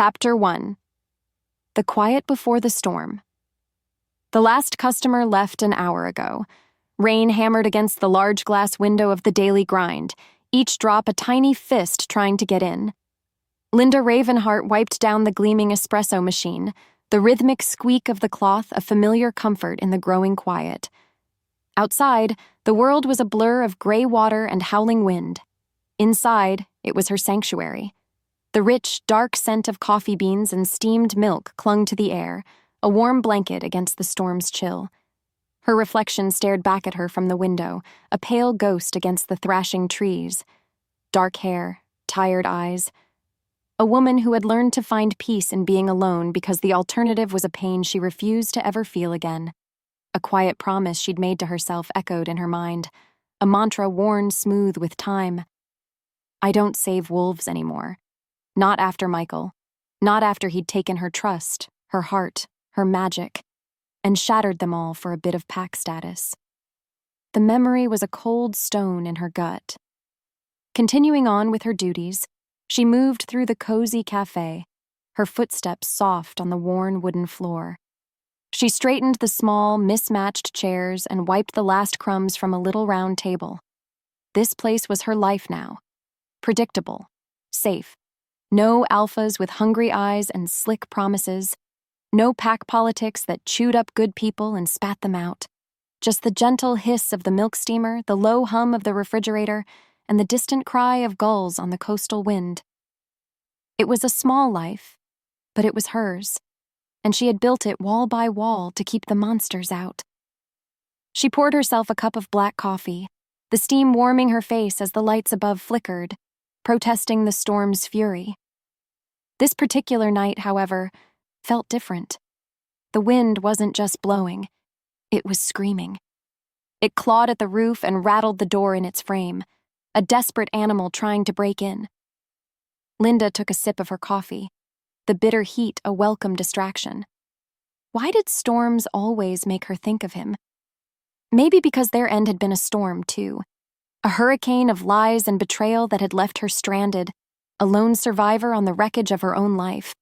Chapter 1. The Quiet Before the Storm. The last customer left an hour ago. Rain hammered against the large glass window of the daily grind, each drop a tiny fist trying to get in. Linda Ravenhart wiped down the gleaming espresso machine, the rhythmic squeak of the cloth a familiar comfort in the growing quiet. Outside, the world was a blur of gray water and howling wind. Inside, it was her sanctuary. The rich, dark scent of coffee beans and steamed milk clung to the air, a warm blanket against the storm's chill. Her reflection stared back at her from the window, a pale ghost against the thrashing trees. Dark hair, tired eyes. A woman who had learned to find peace in being alone because the alternative was a pain she refused to ever feel again. A quiet promise she'd made to herself echoed in her mind, a mantra worn smooth with time. I don't save wolves anymore. Not after Michael. Not after he'd taken her trust, her heart, her magic, and shattered them all for a bit of pack status. The memory was a cold stone in her gut. Continuing on with her duties, she moved through the cozy café, her footsteps soft on the worn wooden floor. She straightened the small, mismatched chairs and wiped the last crumbs from a little round table. This place was her life now. Predictable. Safe. No alphas with hungry eyes and slick promises. No pack politics that chewed up good people and spat them out. Just the gentle hiss of the milk steamer, the low hum of the refrigerator, and the distant cry of gulls on the coastal wind. It was a small life, but it was hers, and she had built it wall by wall to keep the monsters out. She poured herself a cup of black coffee, the steam warming her face as the lights above flickered, protesting the storm's fury. This particular night, however, felt different. The wind wasn't just blowing, it was screaming. It clawed at the roof and rattled the door in its frame, a desperate animal trying to break in. Linda took a sip of her coffee, the bitter heat a welcome distraction. Why did storms always make her think of him? Maybe because their end had been a storm, too. A hurricane of lies and betrayal that had left her stranded, a lone survivor on the wreckage of her own life.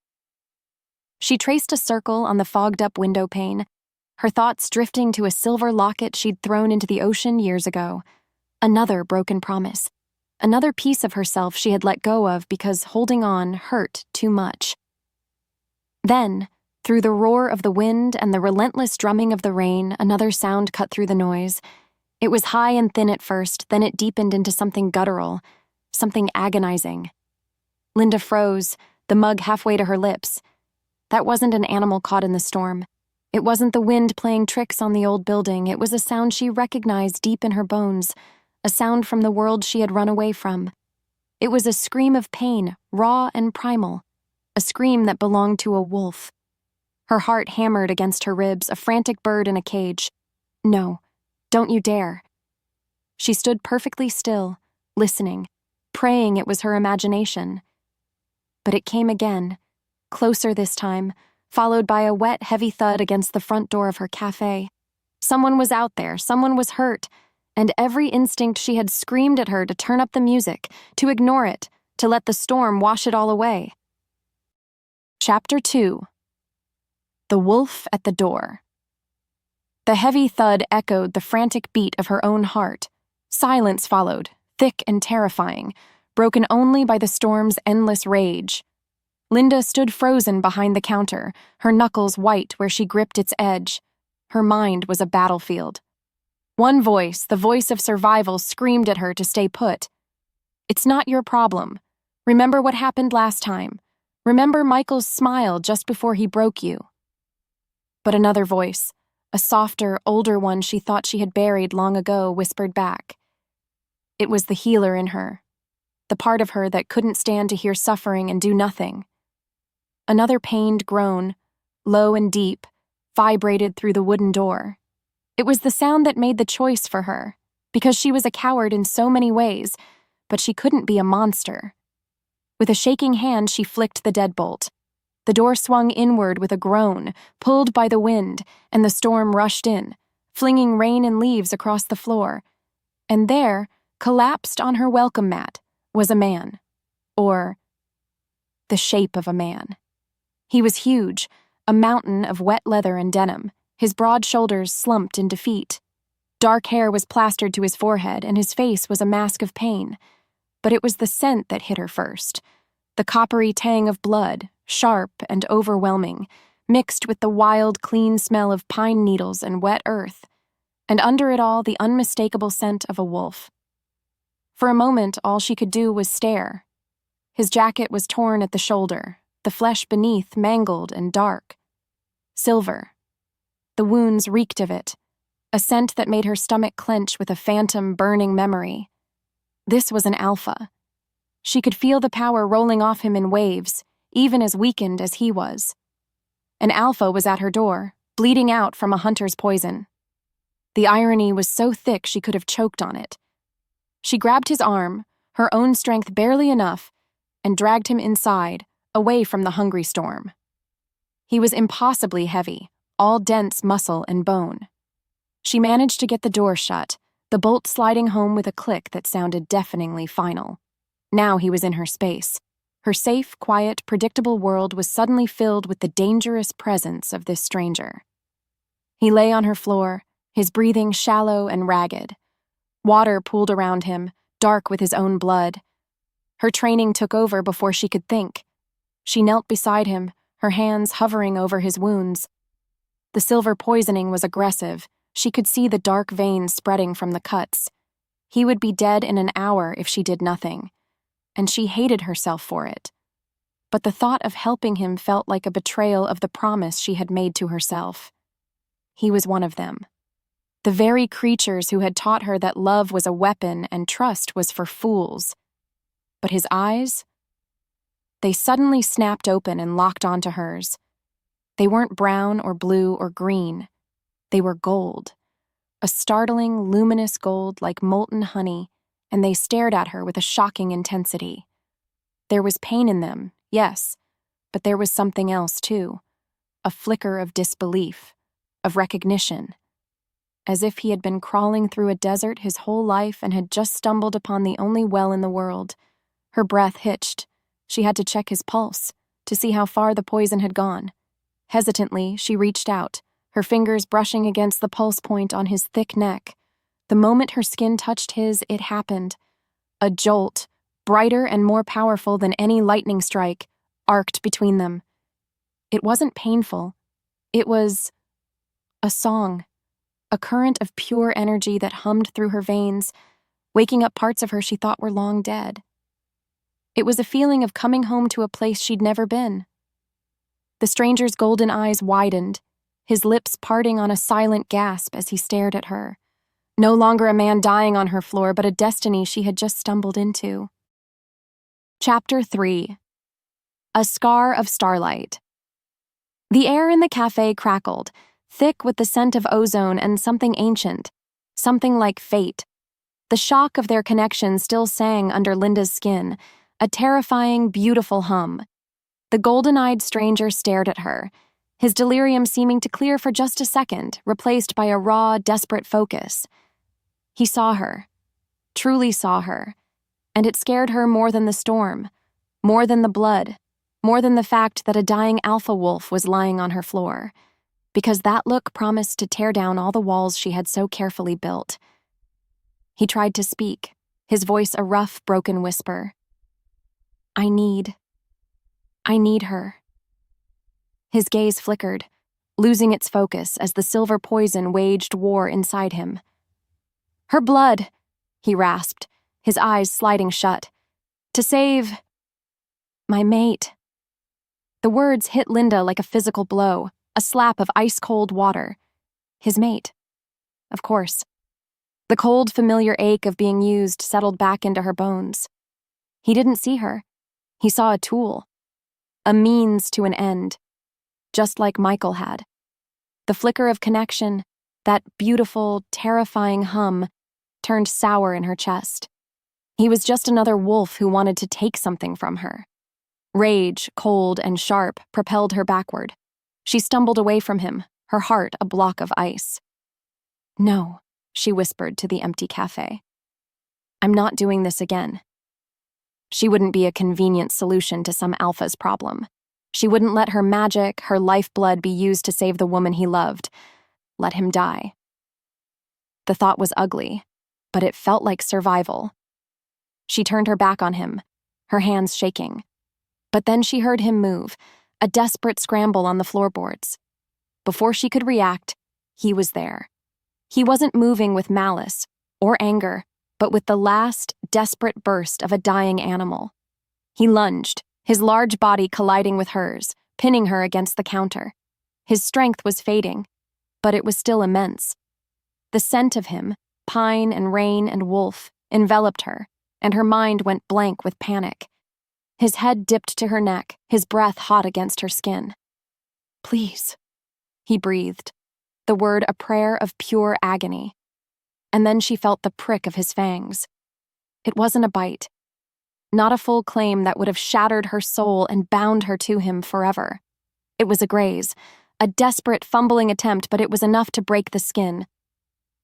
She traced a circle on the fogged-up window pane, her thoughts drifting to a silver locket she'd thrown into the ocean years ago. Another broken promise. Another piece of herself she had let go of because holding on hurt too much. Then, through the roar of the wind and the relentless drumming of the rain, another sound cut through the noise. It was high and thin at first, then it deepened into something guttural, something agonizing. Linda froze, the mug halfway to her lips. That wasn't an animal caught in the storm. It wasn't the wind playing tricks on the old building. It was a sound she recognized deep in her bones, a sound from the world she had run away from. It was a scream of pain, raw and primal, a scream that belonged to a wolf. Her heart hammered against her ribs, a frantic bird in a cage. No, don't you dare. She stood perfectly still, listening, praying it was her imagination. But it came again, closer this time, followed by a wet, heavy thud against the front door of her café. Someone was out there, someone was hurt, and every instinct she had screamed at her to turn up the music, to ignore it, to let the storm wash it all away. Chapter 2. The Wolf at the Door. The heavy thud echoed the frantic beat of her own heart. Silence followed, thick and terrifying, broken only by the storm's endless rage. Linda stood frozen behind the counter, her knuckles white where she gripped its edge. Her mind was a battlefield. One voice, the voice of survival, screamed at her to stay put. It's not your problem. Remember what happened last time. Remember Michael's smile just before he broke you. But another voice, a softer, older one she thought she had buried long ago, whispered back. It was the healer in her, the part of her that couldn't stand to hear suffering and do nothing. Another pained groan, low and deep, vibrated through the wooden door. It was the sound that made the choice for her, because she was a coward in so many ways, but she couldn't be a monster. With a shaking hand, she flicked the deadbolt. The door swung inward with a groan, pulled by the wind, and the storm rushed in, flinging rain and leaves across the floor. And there, collapsed on her welcome mat, was a man. Or the shape of a man. He was huge, a mountain of wet leather and denim, his broad shoulders slumped in defeat. Dark hair was plastered to his forehead, and his face was a mask of pain. But it was the scent that hit her first, the coppery tang of blood, sharp and overwhelming, mixed with the wild, clean smell of pine needles and wet earth, and under it all the unmistakable scent of a wolf. For a moment, all she could do was stare. His jacket was torn at the shoulder, the flesh beneath mangled and dark. Silver. The wounds reeked of it, a scent that made her stomach clench with a phantom, burning memory. This was an alpha. She could feel the power rolling off him in waves, even as weakened as he was. An alpha was at her door, bleeding out from a hunter's poison. The irony was so thick she could have choked on it. She grabbed his arm, her own strength barely enough, and dragged him inside, away from the hungry storm. He was impossibly heavy, all dense muscle and bone. She managed to get the door shut, the bolt sliding home with a click that sounded deafeningly final. Now he was in her space. Her safe, quiet, predictable world was suddenly filled with the dangerous presence of this stranger. He lay on her floor, his breathing shallow and ragged. Water pooled around him, dark with his own blood. Her training took over before she could think. She knelt beside him, her hands hovering over his wounds. The silver poisoning was aggressive. She could see the dark veins spreading from the cuts. He would be dead in an hour if she did nothing, and she hated herself for it. But the thought of helping him felt like a betrayal of the promise she had made to herself. He was one of them. The very creatures who had taught her that love was a weapon and trust was for fools. But his eyes? They suddenly snapped open and locked onto hers. They weren't brown or blue or green. They were gold, a startling, luminous gold like molten honey, and they stared at her with a shocking intensity. There was pain in them, yes, but there was something else too, a flicker of disbelief, of recognition. As if he had been crawling through a desert his whole life and had just stumbled upon the only well in the world. Her breath hitched. She had to check his pulse, to see how far the poison had gone. Hesitantly, she reached out, her fingers brushing against the pulse point on his thick neck. The moment her skin touched his, it happened. A jolt, brighter and more powerful than any lightning strike, arced between them. It wasn't painful. It was a song, a current of pure energy that hummed through her veins, waking up parts of her she thought were long dead. It was a feeling of coming home to a place she'd never been. The stranger's golden eyes widened, his lips parting on a silent gasp as he stared at her. No longer a man dying on her floor, but a destiny she had just stumbled into. Chapter 3. A Scar of Starlight. The air in the café crackled, thick with the scent of ozone and something ancient, something like fate. The shock of their connection still sang under Linda's skin, a terrifying, beautiful hum. The golden-eyed stranger stared at her, his delirium seeming to clear for just a second, replaced by a raw, desperate focus. He saw her, truly saw her, and it scared her more than the storm, more than the blood, more than the fact that a dying alpha wolf was lying on her floor, because that look promised to tear down all the walls she had so carefully built. He tried to speak, his voice a rough, broken whisper. I need her. His gaze flickered, losing its focus as the silver poison waged war inside him. Her blood, he rasped, his eyes sliding shut. To save my mate. The words hit Linda like a physical blow, a slap of ice-cold water. His mate. Of course. The cold, familiar ache of being used settled back into her bones. He didn't see her. He saw a tool. A means to an end. Just like Michael had. The flicker of connection, that beautiful, terrifying hum, turned sour in her chest. He was just another wolf who wanted to take something from her. Rage, cold and sharp, propelled her backward. She stumbled away from him, her heart a block of ice. No, she whispered to the empty cafe. I'm not doing this again. She wouldn't be a convenient solution to some alpha's problem. She wouldn't let her magic, her lifeblood be used to save the woman he loved. Let him die. The thought was ugly, but it felt like survival. She turned her back on him, her hands shaking. But then she heard him move, a desperate scramble on the floorboards. Before she could react, he was there. He wasn't moving with malice or anger, but with the last, desperate burst of a dying animal. He lunged, his large body colliding with hers, pinning her against the counter. His strength was fading, but it was still immense. The scent of him, pine and rain and wolf, enveloped her, and her mind went blank with panic. His head dipped to her neck, his breath hot against her skin. "Please," he breathed, the word a prayer of pure agony. And then she felt the prick of his fangs. It wasn't a bite. Not a full claim that would have shattered her soul and bound her to him forever. It was a graze, a desperate, fumbling attempt, but it was enough to break the skin.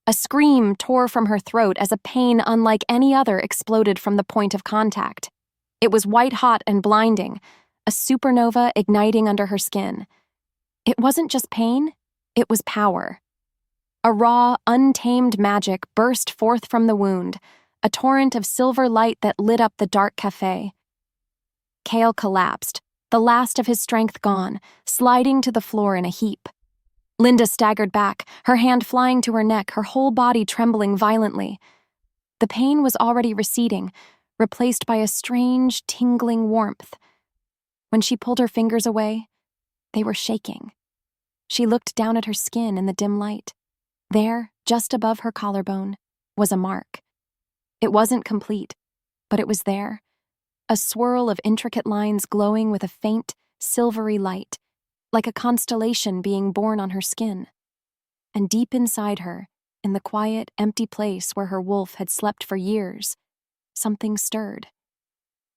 A scream tore from her throat as a pain unlike any other exploded from the point of contact. It was white-hot and blinding, a supernova igniting under her skin. It wasn't just pain, it was power. A raw, untamed magic burst forth from the wound, a torrent of silver light that lit up the dark café. Kael collapsed, the last of his strength gone, sliding to the floor in a heap. Linda staggered back, her hand flying to her neck, her whole body trembling violently. The pain was already receding, replaced by a strange, tingling warmth. When she pulled her fingers away, they were shaking. She looked down at her skin in the dim light. There, just above her collarbone, was a mark. It wasn't complete, but it was there, a swirl of intricate lines glowing with a faint, silvery light, like a constellation being born on her skin. And deep inside her, in the quiet, empty place where her wolf had slept for years, something stirred.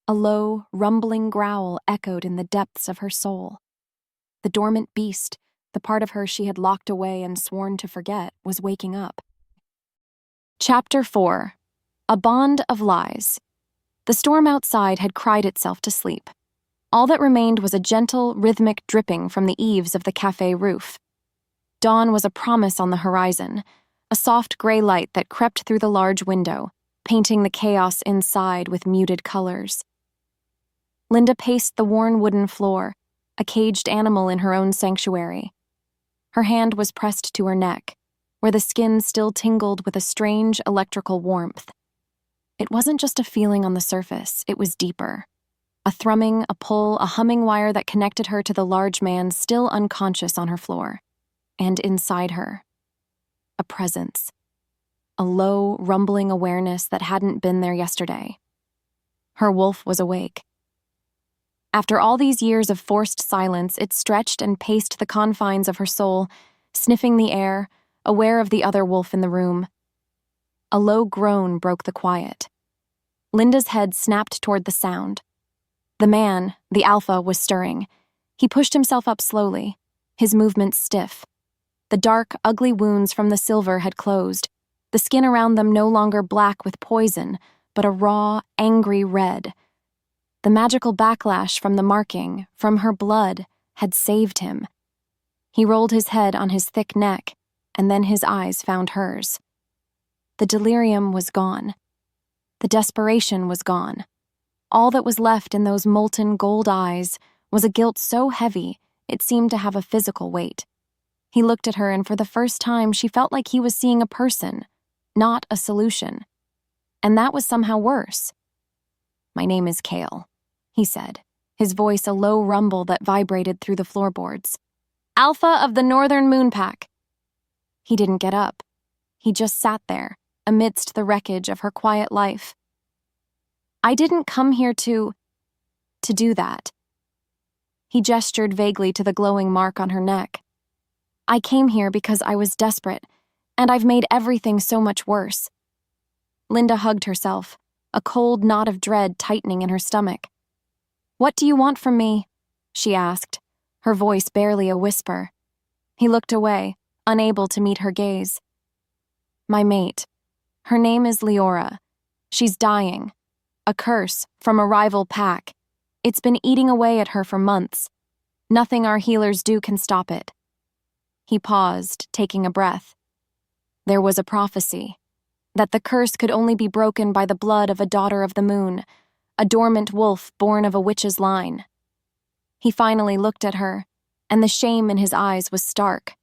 A low, rumbling growl echoed in the depths of her soul. The dormant beast, the part of her she had locked away and sworn to forget, was waking up. Chapter 4. A Bond of Lies. The storm outside had cried itself to sleep. All that remained was a gentle, rhythmic dripping from the eaves of the café roof. Dawn was a promise on the horizon, a soft gray light that crept through the large window, painting the chaos inside with muted colors. Linda paced the worn wooden floor, a caged animal in her own sanctuary. Her hand was pressed to her neck, where the skin still tingled with a strange electrical warmth. It wasn't just a feeling on the surface, it was deeper. A thrumming, a pull, a humming wire that connected her to the large man still unconscious on her floor. And inside her, a presence. A low, rumbling awareness that hadn't been there yesterday. Her wolf was awake. After all these years of forced silence, it stretched and paced the confines of her soul, sniffing the air, aware of the other wolf in the room. A low groan broke the quiet. Linda's head snapped toward the sound. The man, the alpha, was stirring. He pushed himself up slowly, his movements stiff. The dark, ugly wounds from the silver had closed, the skin around them no longer black with poison, but a raw, angry red. The magical backlash from the marking, from her blood, had saved him. He rolled his head on his thick neck, and then his eyes found hers. The delirium was gone. The desperation was gone. All that was left in those molten gold eyes was a guilt so heavy it seemed to have a physical weight. He looked at her, and for the first time she felt like he was seeing a person, not a solution. And that was somehow worse. "My name is Kael," he said, his voice a low rumble that vibrated through the floorboards. "Alpha of the Northern Moonpack." He didn't get up. He just sat there, amidst the wreckage of her quiet life. "I didn't come here to do that." He gestured vaguely to the glowing mark on her neck. "I came here because I was desperate, and I've made everything so much worse." Linda hugged herself, a cold knot of dread tightening in her stomach. "What do you want from me?" she asked, her voice barely a whisper. He looked away, unable to meet her gaze. "My mate. Her name is Liora. She's dying. A curse from a rival pack. It's been eating away at her for months. Nothing our healers do can stop it. He paused, taking a breath. There was a prophecy that the curse could only be broken by the blood of a daughter of the moon, a dormant wolf born of a witch's line. He finally looked at her, and the shame in his eyes was stark.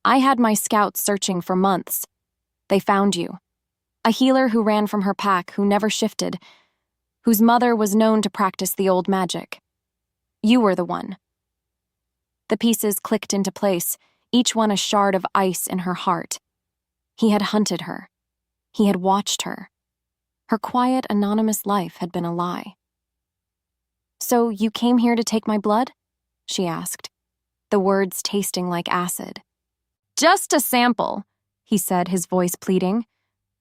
I had my scouts searching for months. They found you. A healer who ran from her pack, who never shifted, whose mother was known to practice the old magic. You were the one. The pieces clicked into place, each one a shard of ice in her heart. He had hunted her. He had watched her. Her quiet, anonymous life had been a lie. "So you came here to take my blood?" she asked, the words tasting like acid. "Just a sample," he said, his voice pleading.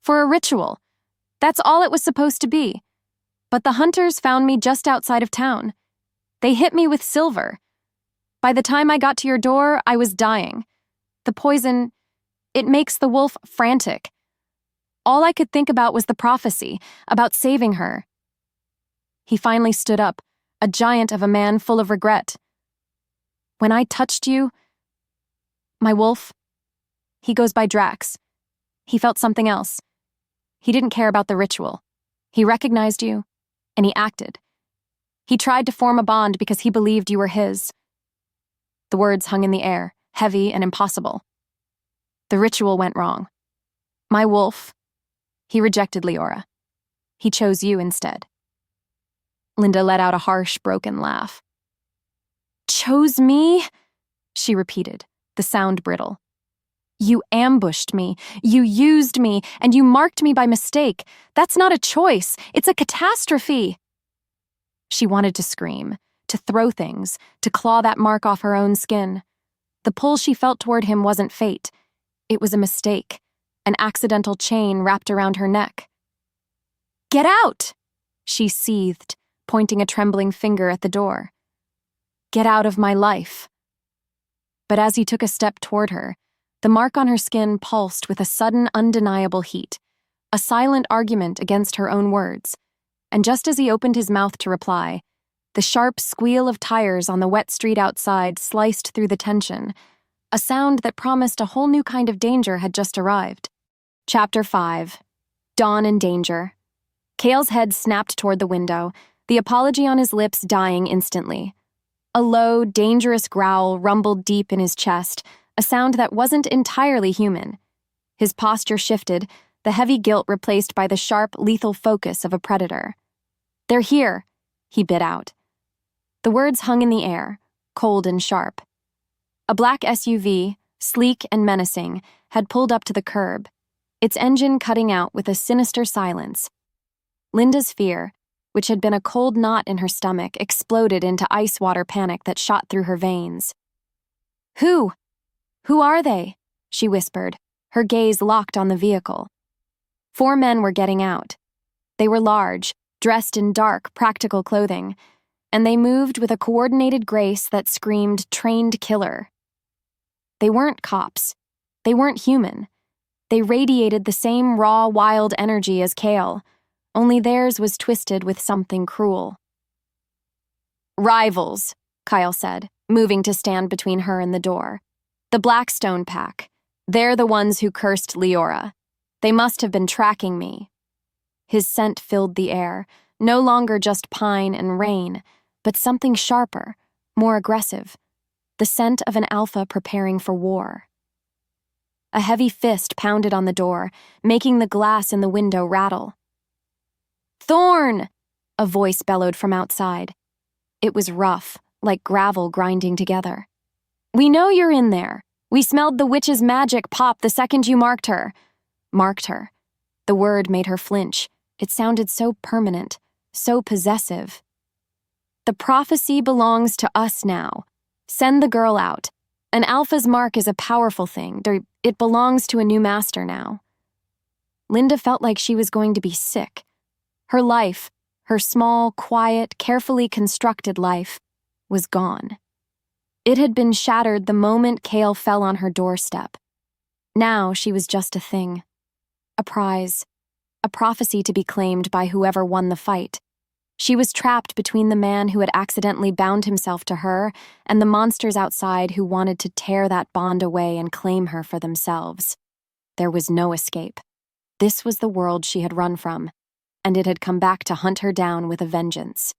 "For a ritual. That's all it was supposed to be. But the hunters found me just outside of town. They hit me with silver. By the time I got to your door, I was dying. The poison, it makes the wolf frantic. All I could think about was the prophecy, about saving her." He finally stood up, a giant of a man full of regret. "When I touched you, my wolf, he goes by Drax. He felt something else. He didn't care about the ritual. He recognized you, and he acted. He tried to form a bond because he believed you were his." The words hung in the air, heavy and impossible. "The ritual went wrong. My wolf, he rejected Liora. He chose you instead." Linda let out a harsh, broken laugh. "Chose me?" she repeated, the sound brittle. "You ambushed me, you used me, and you marked me by mistake. That's not a choice, it's a catastrophe." She wanted to scream, to throw things, to claw that mark off her own skin. The pull she felt toward him wasn't fate. It was a mistake, an accidental chain wrapped around her neck. "Get out!" she seethed, pointing a trembling finger at the door. "Get out of my life." But as he took a step toward her, the mark on her skin pulsed with a sudden, undeniable heat, a silent argument against her own words. And just as he opened his mouth to reply, the sharp squeal of tires on the wet street outside sliced through the tension, a sound that promised a whole new kind of danger had just arrived. Chapter 5. Dawn and Danger. Kael's head snapped toward the window, the apology on his lips dying instantly. A low, dangerous growl rumbled deep in his chest, a sound that wasn't entirely human. His posture shifted, the heavy guilt replaced by the sharp, lethal focus of a predator. "They're here," he bit out. The words hung in the air, cold and sharp. A black SUV, sleek and menacing, had pulled up to the curb, its engine cutting out with a sinister silence. Linda's fear, which had been a cold knot in her stomach, exploded into ice water panic that shot through her veins. Who are they?" she whispered, her gaze locked on the vehicle. 4 men were getting out. They were large, dressed in dark, practical clothing, and they moved with a coordinated grace that screamed trained killer. They weren't cops. They weren't human. They radiated the same raw, wild energy as Kael, only theirs was twisted with something cruel. "Rivals," Kael said, moving to stand between her and the door. "The Blackstone Pack. They're the ones who cursed Liora. They must have been tracking me." His scent filled the air, no longer just pine and rain, but something sharper, more aggressive, the scent of an alpha preparing for war. A heavy fist pounded on the door, making the glass in the window rattle. "Thorn!" a voice bellowed from outside. It was rough, like gravel grinding together. "We know you're in there. We smelled the witch's magic pop the second you marked her." Marked her. The word made her flinch. It sounded so permanent, so possessive. "The prophecy belongs to us now. Send the girl out. An alpha's mark is a powerful thing. It belongs to a new master now." Linda felt like she was going to be sick. Her life, her small, quiet, carefully constructed life, was gone. It had been shattered the moment Kael fell on her doorstep. Now she was just a thing. A prize. A prophecy to be claimed by whoever won the fight. She was trapped between the man who had accidentally bound himself to her and the monsters outside who wanted to tear that bond away and claim her for themselves. There was no escape. This was the world she had run from, and it had come back to hunt her down with a vengeance.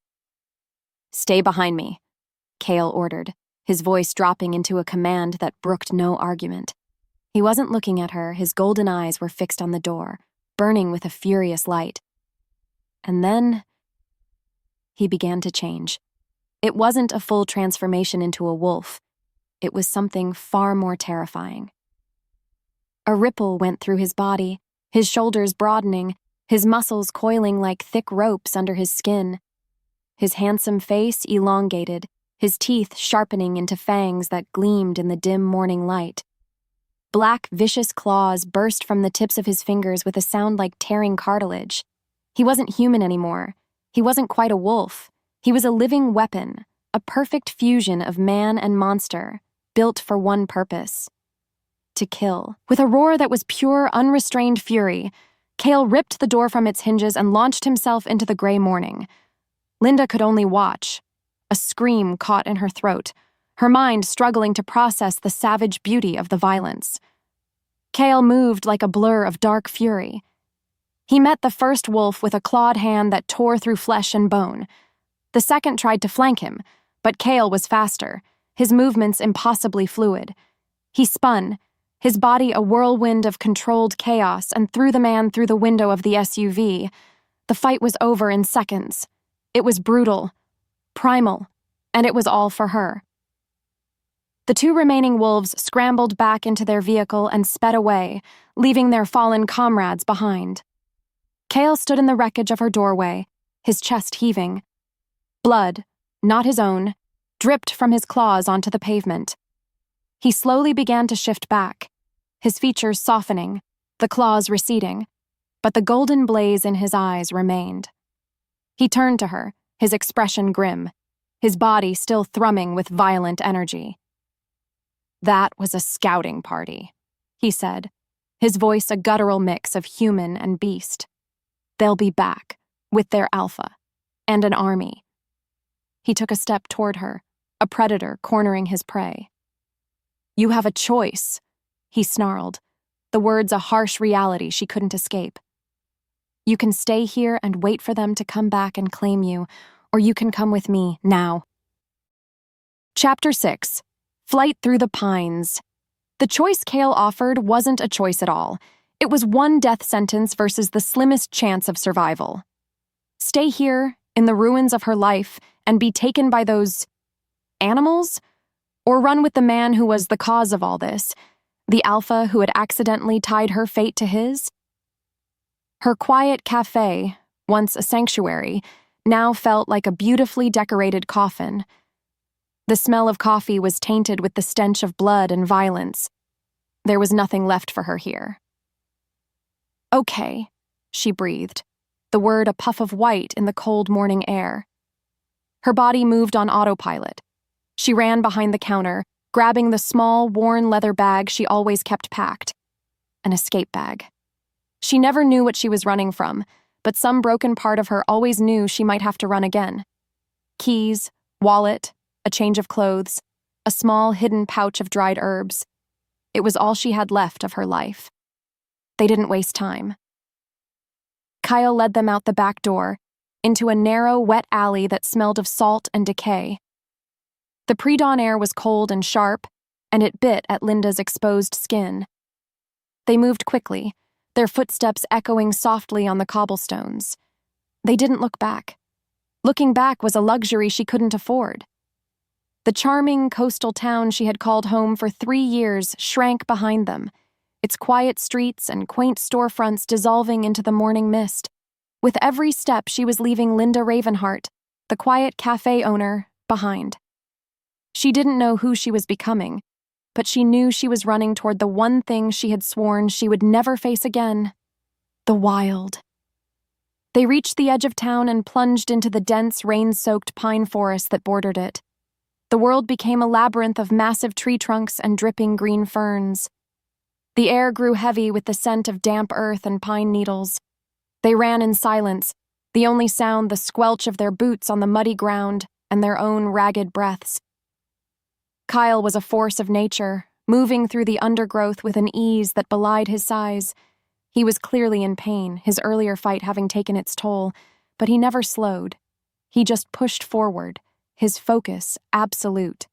"Stay behind me," Kael ordered, his voice dropping into a command that brooked no argument. He wasn't looking at her, his golden eyes were fixed on the door, burning with a furious light. And then he began to change. It wasn't a full transformation into a wolf. It was something far more terrifying. A ripple went through his body, his shoulders broadening, his muscles coiling like thick ropes under his skin. His handsome face elongated, his teeth sharpening into fangs that gleamed in the dim morning light. Black, vicious claws burst from the tips of his fingers with a sound like tearing cartilage. He wasn't human anymore. He wasn't quite a wolf. He was a living weapon, a perfect fusion of man and monster, built for one purpose: to kill. With a roar that was pure, unrestrained fury, Kael ripped the door from its hinges and launched himself into the gray morning. Linda could only watch. A scream caught in her throat, her mind struggling to process the savage beauty of the violence. Kael moved like a blur of dark fury. He met the first wolf with a clawed hand that tore through flesh and bone. The second tried to flank him, but Kael was faster, his movements impossibly fluid. He spun, his body a whirlwind of controlled chaos, and threw the man through the window of the SUV. The fight was over in seconds. It was brutal, primal, and it was all for her. The two remaining wolves scrambled back into their vehicle and sped away, leaving their fallen comrades behind. Kael stood in the wreckage of her doorway, his chest heaving. Blood, not his own, dripped from his claws onto the pavement. He slowly began to shift back, his features softening, the claws receding, but the golden blaze in his eyes remained. He turned to her, his expression grim, his body still thrumming with violent energy. "That was a scouting party," he said, his voice a guttural mix of human and beast. "They'll be back, with their alpha, and an army." He took a step toward her, a predator cornering his prey. "You have a choice," he snarled, the words a harsh reality she couldn't escape. "You can stay here and wait for them to come back and claim you, or you can come with me, now." Chapter 6. Flight Through the Pines. The choice Kael offered wasn't a choice at all. It was one death sentence versus the slimmest chance of survival. Stay here, in the ruins of her life, and be taken by those animals? Or run with the man who was the cause of all this, the alpha who had accidentally tied her fate to his? Her quiet café, once a sanctuary, now felt like a beautifully decorated coffin. The smell of coffee was tainted with the stench of blood and violence. There was nothing left for her here. "Okay," she breathed, the word a puff of white in the cold morning air. Her body moved on autopilot. She ran behind the counter, grabbing the small, worn leather bag she always kept packed. An escape bag. She never knew what she was running from, but some broken part of her always knew she might have to run again. Keys, wallet, a change of clothes, a small hidden pouch of dried herbs. It was all she had left of her life. They didn't waste time. Kael led them out the back door, into a narrow, wet alley that smelled of salt and decay. The pre-dawn air was cold and sharp, and it bit at Linda's exposed skin. They moved quickly, their footsteps echoing softly on the cobblestones. They didn't look back. Looking back was a luxury she couldn't afford. The charming coastal town she had called home for 3 years shrank behind them, its quiet streets and quaint storefronts dissolving into the morning mist. With every step she was leaving Linda Ravenhart, the quiet cafe owner, behind. She didn't know who she was becoming, but she knew she was running toward the one thing she had sworn she would never face again: the wild. They reached the edge of town and plunged into the dense, rain-soaked pine forest that bordered it. The world became a labyrinth of massive tree trunks and dripping green ferns. The air grew heavy with the scent of damp earth and pine needles. They ran in silence, The only sound the squelch of their boots on the muddy ground and their own ragged breaths. Kael was a force of nature, moving through the undergrowth with an ease that belied his size. He was clearly in pain, his earlier fight having taken its toll, but he never slowed. He just pushed forward, his focus absolute.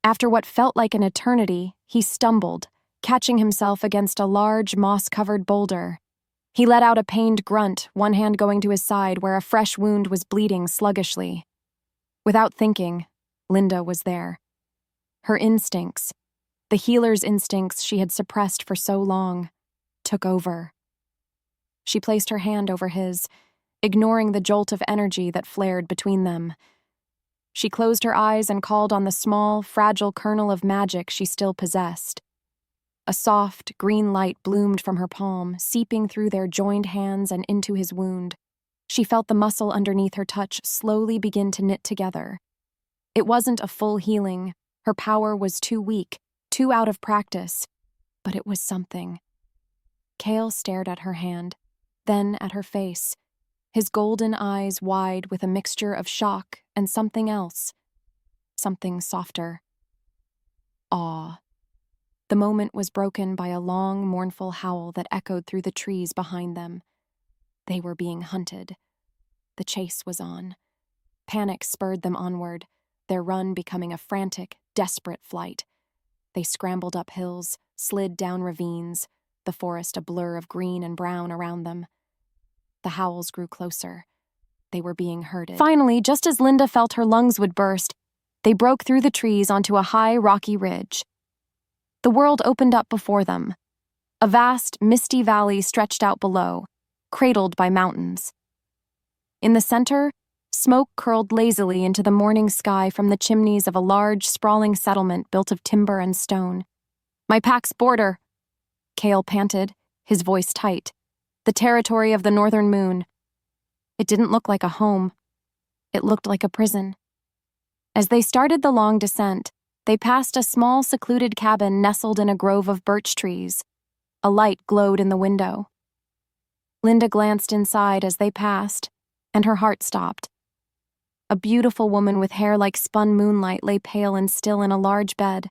After what felt like an eternity, he stumbled, catching himself against a large, moss-covered boulder. He let out a pained grunt, one hand going to his side where a fresh wound was bleeding sluggishly. Without thinking, Linda was there. Her instincts, the healer's instincts she had suppressed for so long, took over. She placed her hand over his, ignoring the jolt of energy that flared between them. She closed her eyes and called on the small, fragile kernel of magic she still possessed. A soft, green light bloomed from her palm, seeping through their joined hands and into his wound. She felt the muscle underneath her touch slowly begin to knit together. It wasn't a full healing. Her power was too weak, too out of practice, but it was something. Kael stared at her hand, then at her face, his golden eyes wide with a mixture of shock and something else, something softer. Awe. The moment was broken by a long, mournful howl that echoed through the trees behind them. They were being hunted. The chase was on. Panic spurred them onward, their run becoming a frantic, desperate flight. They scrambled up hills, slid down ravines, the forest a blur of green and brown around them. The howls grew closer. They were being herded. Finally, just as Linda felt her lungs would burst, they broke through the trees onto a high, rocky ridge. The world opened up before them. A vast, misty valley stretched out below, cradled by mountains. In the center, smoke curled lazily into the morning sky from the chimneys of a large, sprawling settlement built of timber and stone. "My pack's border," Kael panted, his voice tight. "The territory of the northern moon." It didn't look like a home. It looked like a prison. As they started the long descent, they passed a small, secluded cabin nestled in a grove of birch trees. A light glowed in the window. Linda glanced inside as they passed, and her heart stopped. A beautiful woman with hair like spun moonlight lay pale and still in a large bed.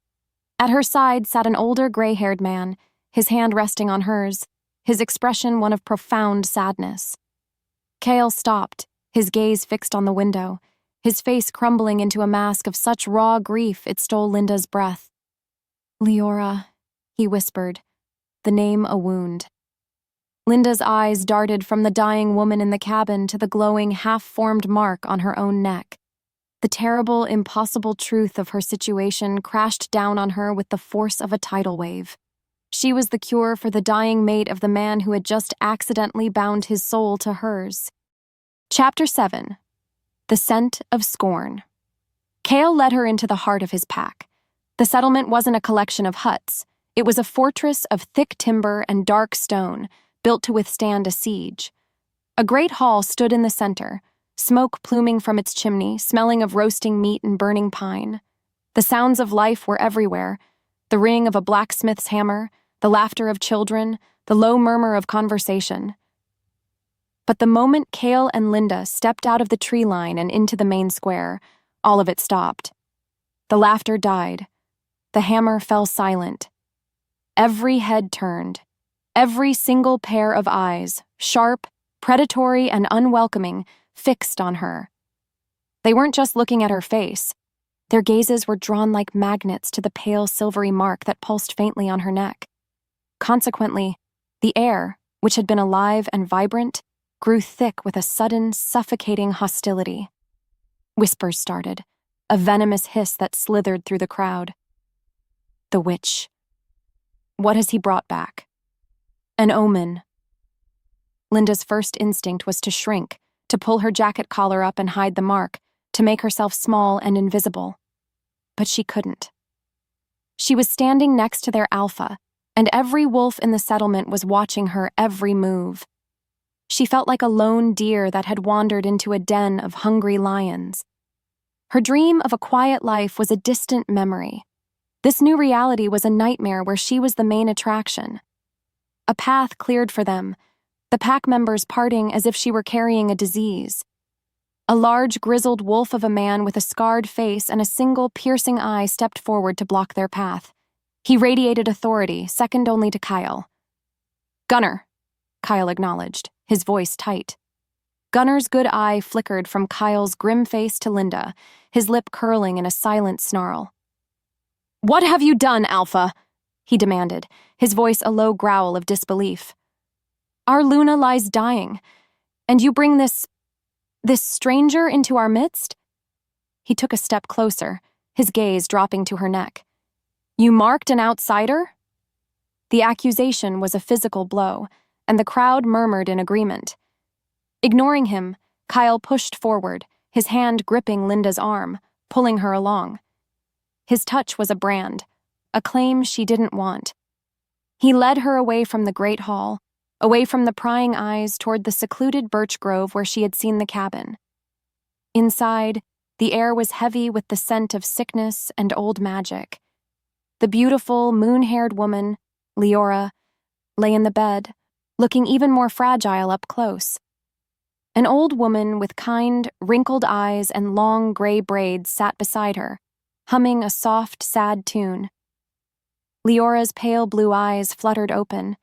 At her side sat an older, gray-haired man, his hand resting on hers, his expression one of profound sadness. Kael stopped, his gaze fixed on the window, his face crumbling into a mask of such raw grief it stole Linda's breath. "Liora," he whispered, the name a wound. Linda's eyes darted from the dying woman in the cabin to the glowing, half-formed mark on her own neck. The terrible, impossible truth of her situation crashed down on her with the force of a tidal wave. She was the cure for the dying mate of the man who had just accidentally bound his soul to hers. Chapter 7. The Scent of Scorn. Kael led her into the heart of his pack. The settlement wasn't a collection of huts. It was a fortress of thick timber and dark stone, built to withstand a siege. A great hall stood in the center, smoke pluming from its chimney, smelling of roasting meat and burning pine. The sounds of life were everywhere, the ring of a blacksmith's hammer, the laughter of children, the low murmur of conversation. But the moment Kael and Linda stepped out of the tree line and into the main square, all of it stopped. The laughter died. The hammer fell silent. Every head turned. Every single pair of eyes, sharp, predatory, and unwelcoming, fixed on her. They weren't just looking at her face. Their gazes were drawn like magnets to the pale silvery mark that pulsed faintly on her neck. Consequently, the air, which had been alive and vibrant, grew thick with a sudden, suffocating hostility. Whispers started, a venomous hiss that slithered through the crowd. The witch. What has he brought back? An omen. Linda's first instinct was to shrink, to pull her jacket collar up and hide the mark, to make herself small and invisible. But she couldn't. She was standing next to their alpha, and every wolf in the settlement was watching her every move. She felt like a lone deer that had wandered into a den of hungry lions. Her dream of a quiet life was a distant memory. This new reality was a nightmare where she was the main attraction. A path cleared for them, the pack members parting as if she were carrying a disease. A large, grizzled wolf of a man with a scarred face and a single piercing eye stepped forward to block their path. He radiated authority, second only to Kael. "Gunner," Kael acknowledged, his voice tight. Gunner's good eye flickered from Kael's grim face to Linda, his lip curling in a silent snarl. "What have you done, Alpha?" he demanded, his voice a low growl of disbelief. "Our Luna lies dying, and you bring this stranger into our midst?" He took a step closer, his gaze dropping to her neck. "You marked an outsider?" The accusation was a physical blow, and the crowd murmured in agreement. Ignoring him, Kael pushed forward, his hand gripping Linda's arm, pulling her along. His touch was a brand, a claim she didn't want. He led her away from the great hall, away from the prying eyes toward the secluded birch grove where she had seen the cabin. Inside, the air was heavy with the scent of sickness and old magic. The beautiful, moon-haired woman, Liora, lay in the bed, looking even more fragile up close. An old woman with kind, wrinkled eyes and long gray braids sat beside her, humming a soft, sad tune. Leora's pale blue eyes fluttered open.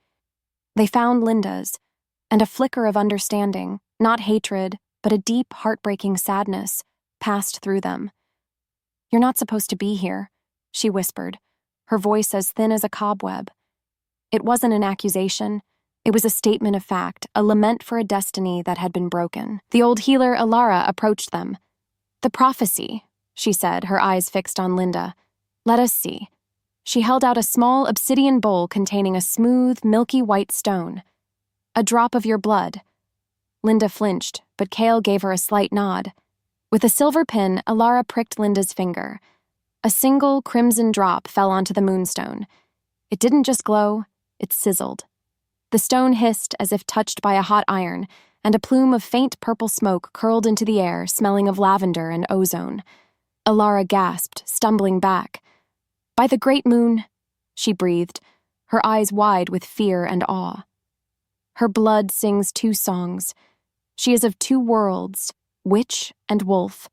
They found Linda's, and a flicker of understanding, not hatred, but a deep, heartbreaking sadness, passed through them. "You're not supposed to be here," she whispered, her voice as thin as a cobweb. It wasn't an accusation. It was a statement of fact, a lament for a destiny that had been broken. The old healer Alara approached them. "The prophecy," she said, her eyes fixed on Linda. "Let us see." She held out a small obsidian bowl containing a smooth, milky white stone. "A drop of your blood." Linda flinched, but Kael gave her a slight nod. With a silver pin, Alara pricked Linda's finger. A single crimson drop fell onto the moonstone. It didn't just glow, it sizzled. The stone hissed as if touched by a hot iron, and a plume of faint purple smoke curled into the air, smelling of lavender and ozone. Alara gasped, stumbling back. "By the great moon," she breathed, her eyes wide with fear and awe. "Her blood sings two songs. She is of two worlds, witch and wolf."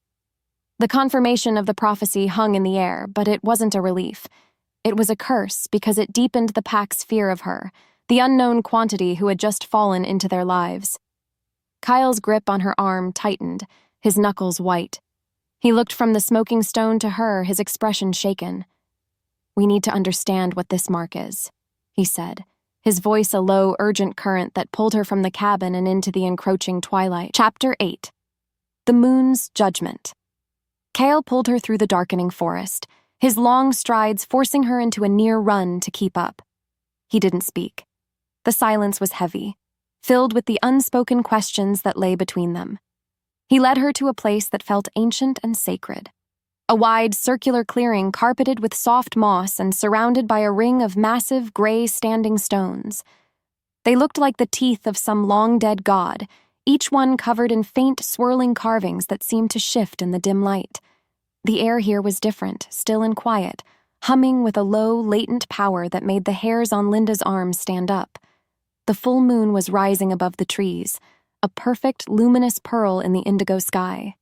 The confirmation of the prophecy hung in the air, but it wasn't a relief. It was a curse because it deepened the pack's fear of her, the unknown quantity who had just fallen into their lives. Kael's grip on her arm tightened, his knuckles white. He looked from the smoking stone to her, his expression shaken. "We need to understand what this mark is," he said, his voice a low, urgent current that pulled her from the cabin and into the encroaching twilight. Chapter 8. The Moon's Judgment. Kael pulled her through the darkening forest, his long strides forcing her into a near run to keep up. He didn't speak. The silence was heavy, filled with the unspoken questions that lay between them. He led her to a place that felt ancient and sacred. A wide, circular clearing carpeted with soft moss and surrounded by a ring of massive, gray standing stones. They looked like the teeth of some long-dead god, each one covered in faint, swirling carvings that seemed to shift in the dim light. The air here was different, still and quiet, humming with a low, latent power that made the hairs on Linda's arms stand up. The full moon was rising above the trees, a perfect, luminous pearl in the indigo sky.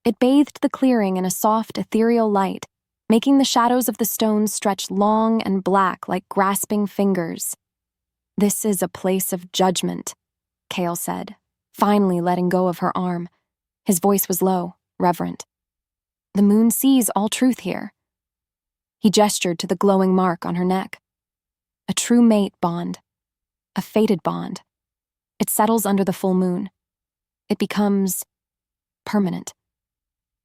It bathed the clearing in a soft, ethereal light, making the shadows of the stones stretch long and black like grasping fingers. "This is a place of judgment," Kael said, finally letting go of her arm. His voice was low, reverent. "The moon sees all truth here." He gestured to the glowing mark on her neck. "A true mate bond. A fated bond. It settles under the full moon. It becomes permanent.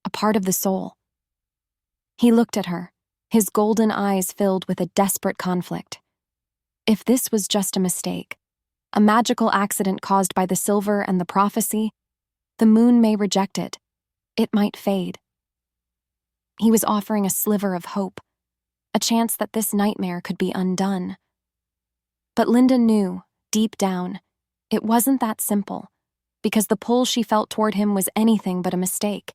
A part of the soul." He looked at her, his golden eyes filled with a desperate conflict. If this was just a mistake, a magical accident caused by the silver and the prophecy, the moon may reject it. It might fade. He was offering a sliver of hope, a chance that this nightmare could be undone. But Linda knew, deep down, it wasn't that simple, because the pull she felt toward him was anything but a mistake.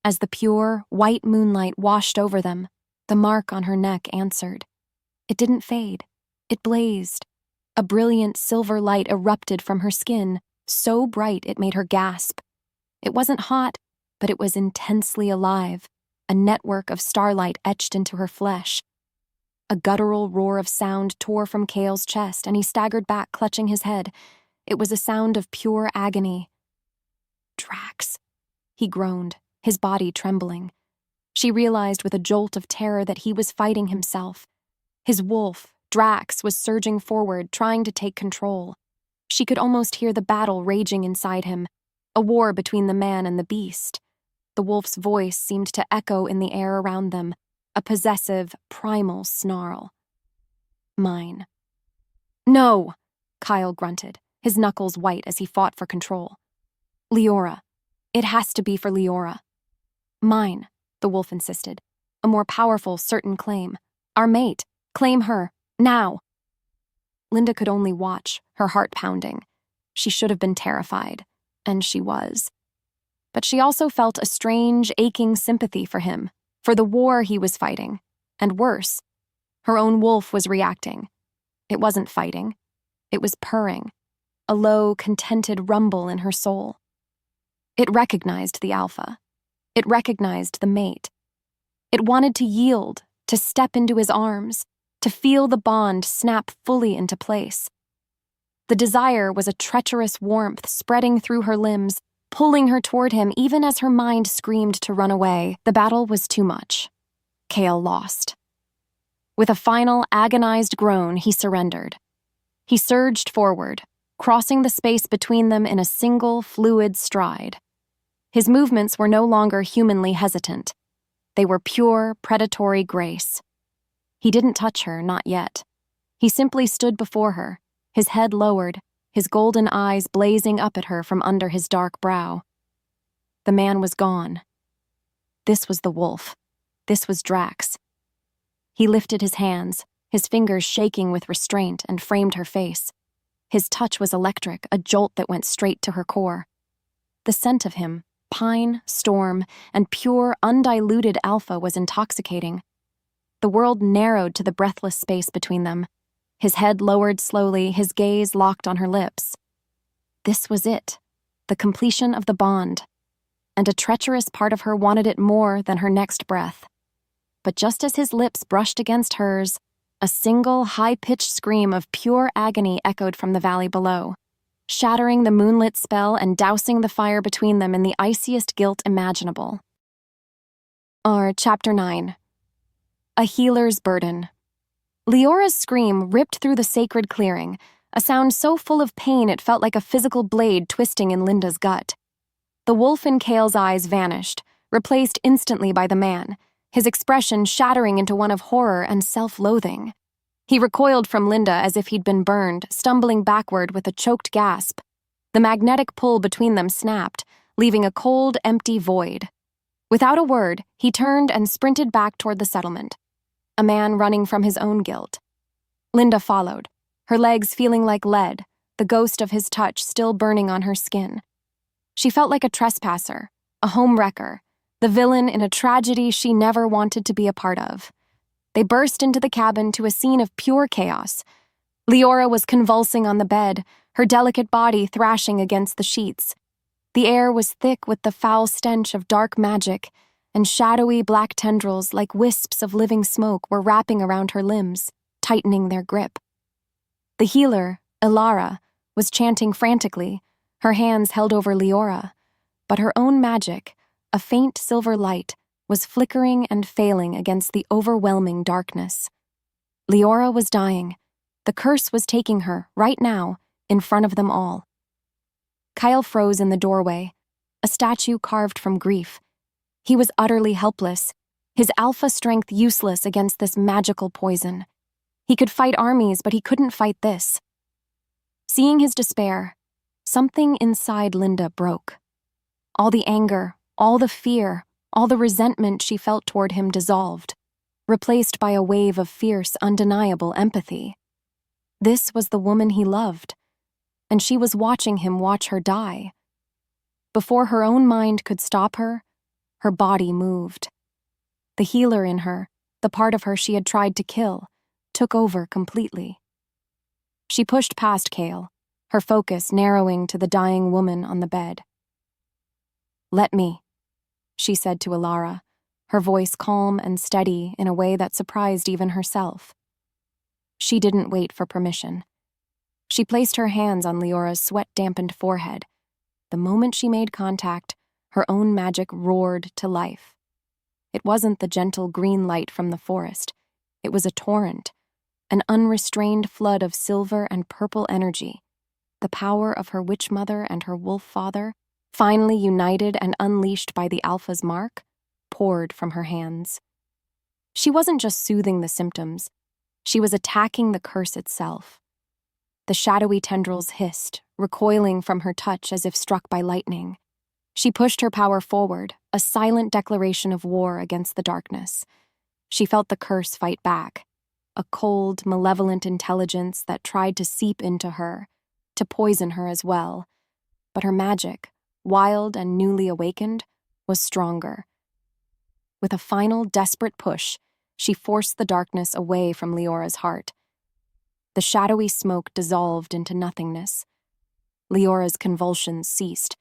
As the pure, white moonlight washed over them, the mark on her neck answered. It didn't fade. It blazed. A brilliant silver light erupted from her skin, so bright it made her gasp. It wasn't hot, but it was intensely alive, a network of starlight etched into her flesh. A guttural roar of sound tore from Kael's chest, and he staggered back, clutching his head. It was a sound of pure agony. "Drax," he groaned, his body trembling. She realized with a jolt of terror that he was fighting himself. His wolf, Drax, was surging forward, trying to take control. She could almost hear the battle raging inside him, a war between the man and the beast. The wolf's voice seemed to echo in the air around them, a possessive, primal snarl. "Mine." "No!" Kael grunted, his knuckles white as he fought for control. "Liora. It has to be for Liora." "Mine," the wolf insisted, a more powerful, certain claim. "Our mate. Claim her. Now." Linda could only watch, her heart pounding. She should have been terrified, and she was. But she also felt a strange, aching sympathy for him, for the war he was fighting, and worse, her own wolf was reacting. It wasn't fighting. It was purring, a low, contented rumble in her soul. It recognized the alpha. It recognized the mate. It wanted to yield, to step into his arms, to feel the bond snap fully into place. The desire was a treacherous warmth spreading through her limbs, pulling her toward him even as her mind screamed to run away. The battle was too much. Kael lost. With a final, agonized groan, he surrendered. He surged forward, crossing the space between them in a single, fluid stride. His movements were no longer humanly hesitant. They were pure, predatory grace. He didn't touch her, not yet. He simply stood before her, his head lowered, his golden eyes blazing up at her from under his dark brow. The man was gone. This was the wolf. This was Drax. He lifted his hands, his fingers shaking with restraint, and framed her face. His touch was electric, a jolt that went straight to her core. The scent of him, pine, storm, and pure, undiluted alpha was intoxicating. The world narrowed to the breathless space between them. His head lowered slowly, his gaze locked on her lips. This was it, the completion of the bond, and a treacherous part of her wanted it more than her next breath. But just as his lips brushed against hers, a single, high-pitched scream of pure agony echoed from the valley below, shattering the moonlit spell and dousing the fire between them in the iciest guilt imaginable. Chapter 9. A Healer's Burden. Liora's scream ripped through the sacred clearing, a sound so full of pain it felt like a physical blade twisting in Linda's gut. The wolf in Kael's eyes vanished, replaced instantly by the man, his expression shattering into one of horror and self-loathing. He recoiled from Linda as if he'd been burned, stumbling backward with a choked gasp. The magnetic pull between them snapped, leaving a cold, empty void. Without a word, he turned and sprinted back toward the settlement, a man running from his own guilt. Linda followed, her legs feeling like lead, the ghost of his touch still burning on her skin. She felt like a trespasser, a homewrecker, the villain in a tragedy she never wanted to be a part of. They burst into the cabin to a scene of pure chaos. Liora was convulsing on the bed, her delicate body thrashing against the sheets. The air was thick with the foul stench of dark magic, and shadowy black tendrils like wisps of living smoke were wrapping around her limbs, tightening their grip. The healer, Ilara, was chanting frantically, her hands held over Liora, but her own magic, a faint silver light, was flickering and failing against the overwhelming darkness. Liora was dying. The curse was taking her, right now, in front of them all. Kael froze in the doorway, a statue carved from grief. He was utterly helpless, his alpha strength useless against this magical poison. He could fight armies, but he couldn't fight this. Seeing his despair, something inside Linda broke. All the anger, all the fear, all the resentment she felt toward him dissolved, replaced by a wave of fierce, undeniable empathy. This was the woman he loved, and she was watching him watch her die. Before her own mind could stop her, her body moved. The healer in her, the part of her she had tried to kill, took over completely. She pushed past Kael, her focus narrowing to the dying woman on the bed. "Let me," she said to Liora, her voice calm and steady in a way that surprised even herself. She didn't wait for permission. She placed her hands on Liora's sweat-dampened forehead. The moment she made contact, her own magic roared to life. It wasn't the gentle green light from the forest. It was a torrent, an unrestrained flood of silver and purple energy. The power of her witch mother and her wolf father, finally united and unleashed by the Alpha's mark, poured from her hands. She wasn't just soothing the symptoms. She was attacking the curse itself. The shadowy tendrils hissed, recoiling from her touch as if struck by lightning. She pushed her power forward, a silent declaration of war against the darkness. She felt the curse fight back, a cold, malevolent intelligence that tried to seep into her, to poison her as well. But her magic, wild and newly awakened, was stronger. With a final, desperate push, she forced the darkness away from Liora's heart. The shadowy smoke dissolved into nothingness. Liora's convulsions ceased,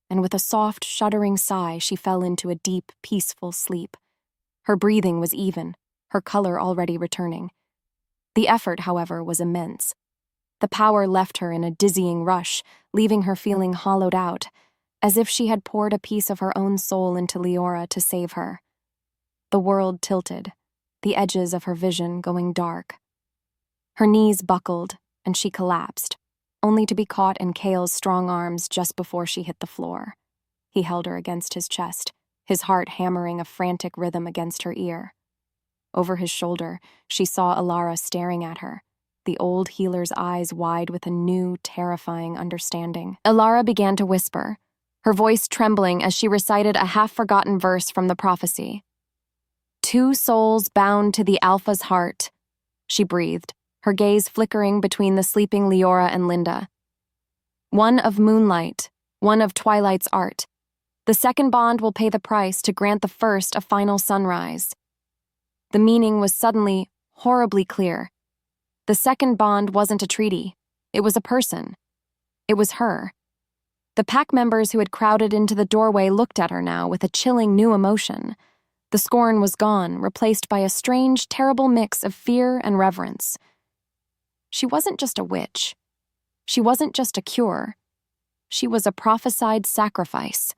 and with a soft, shuddering sigh, she fell into a deep, peaceful sleep. Her breathing was even, her color already returning. The effort, however, was immense. The power left her in a dizzying rush, leaving her feeling hollowed out, as if she had poured a piece of her own soul into Liora to save her. The world tilted, the edges of her vision going dark. Her knees buckled, and she collapsed, only to be caught in Kael's strong arms just before she hit the floor. He held her against his chest, his heart hammering a frantic rhythm against her ear. Over his shoulder, she saw Liora staring at her, the old healer's eyes wide with a new, terrifying understanding. Liora began to whisper, her voice trembling as she recited a half-forgotten verse from the prophecy. "Two souls bound to the Alpha's heart," she breathed, her gaze flickering between the sleeping Liora and Linda. "One of moonlight, one of twilight's art. The second bond will pay the price to grant the first a final sunrise." The meaning was suddenly horribly clear. The second bond wasn't a treaty. It was a person. It was her. The pack members who had crowded into the doorway looked at her now with a chilling new emotion. The scorn was gone, replaced by a strange, terrible mix of fear and reverence. She wasn't just a witch. She wasn't just a cure. She was a prophesied sacrifice.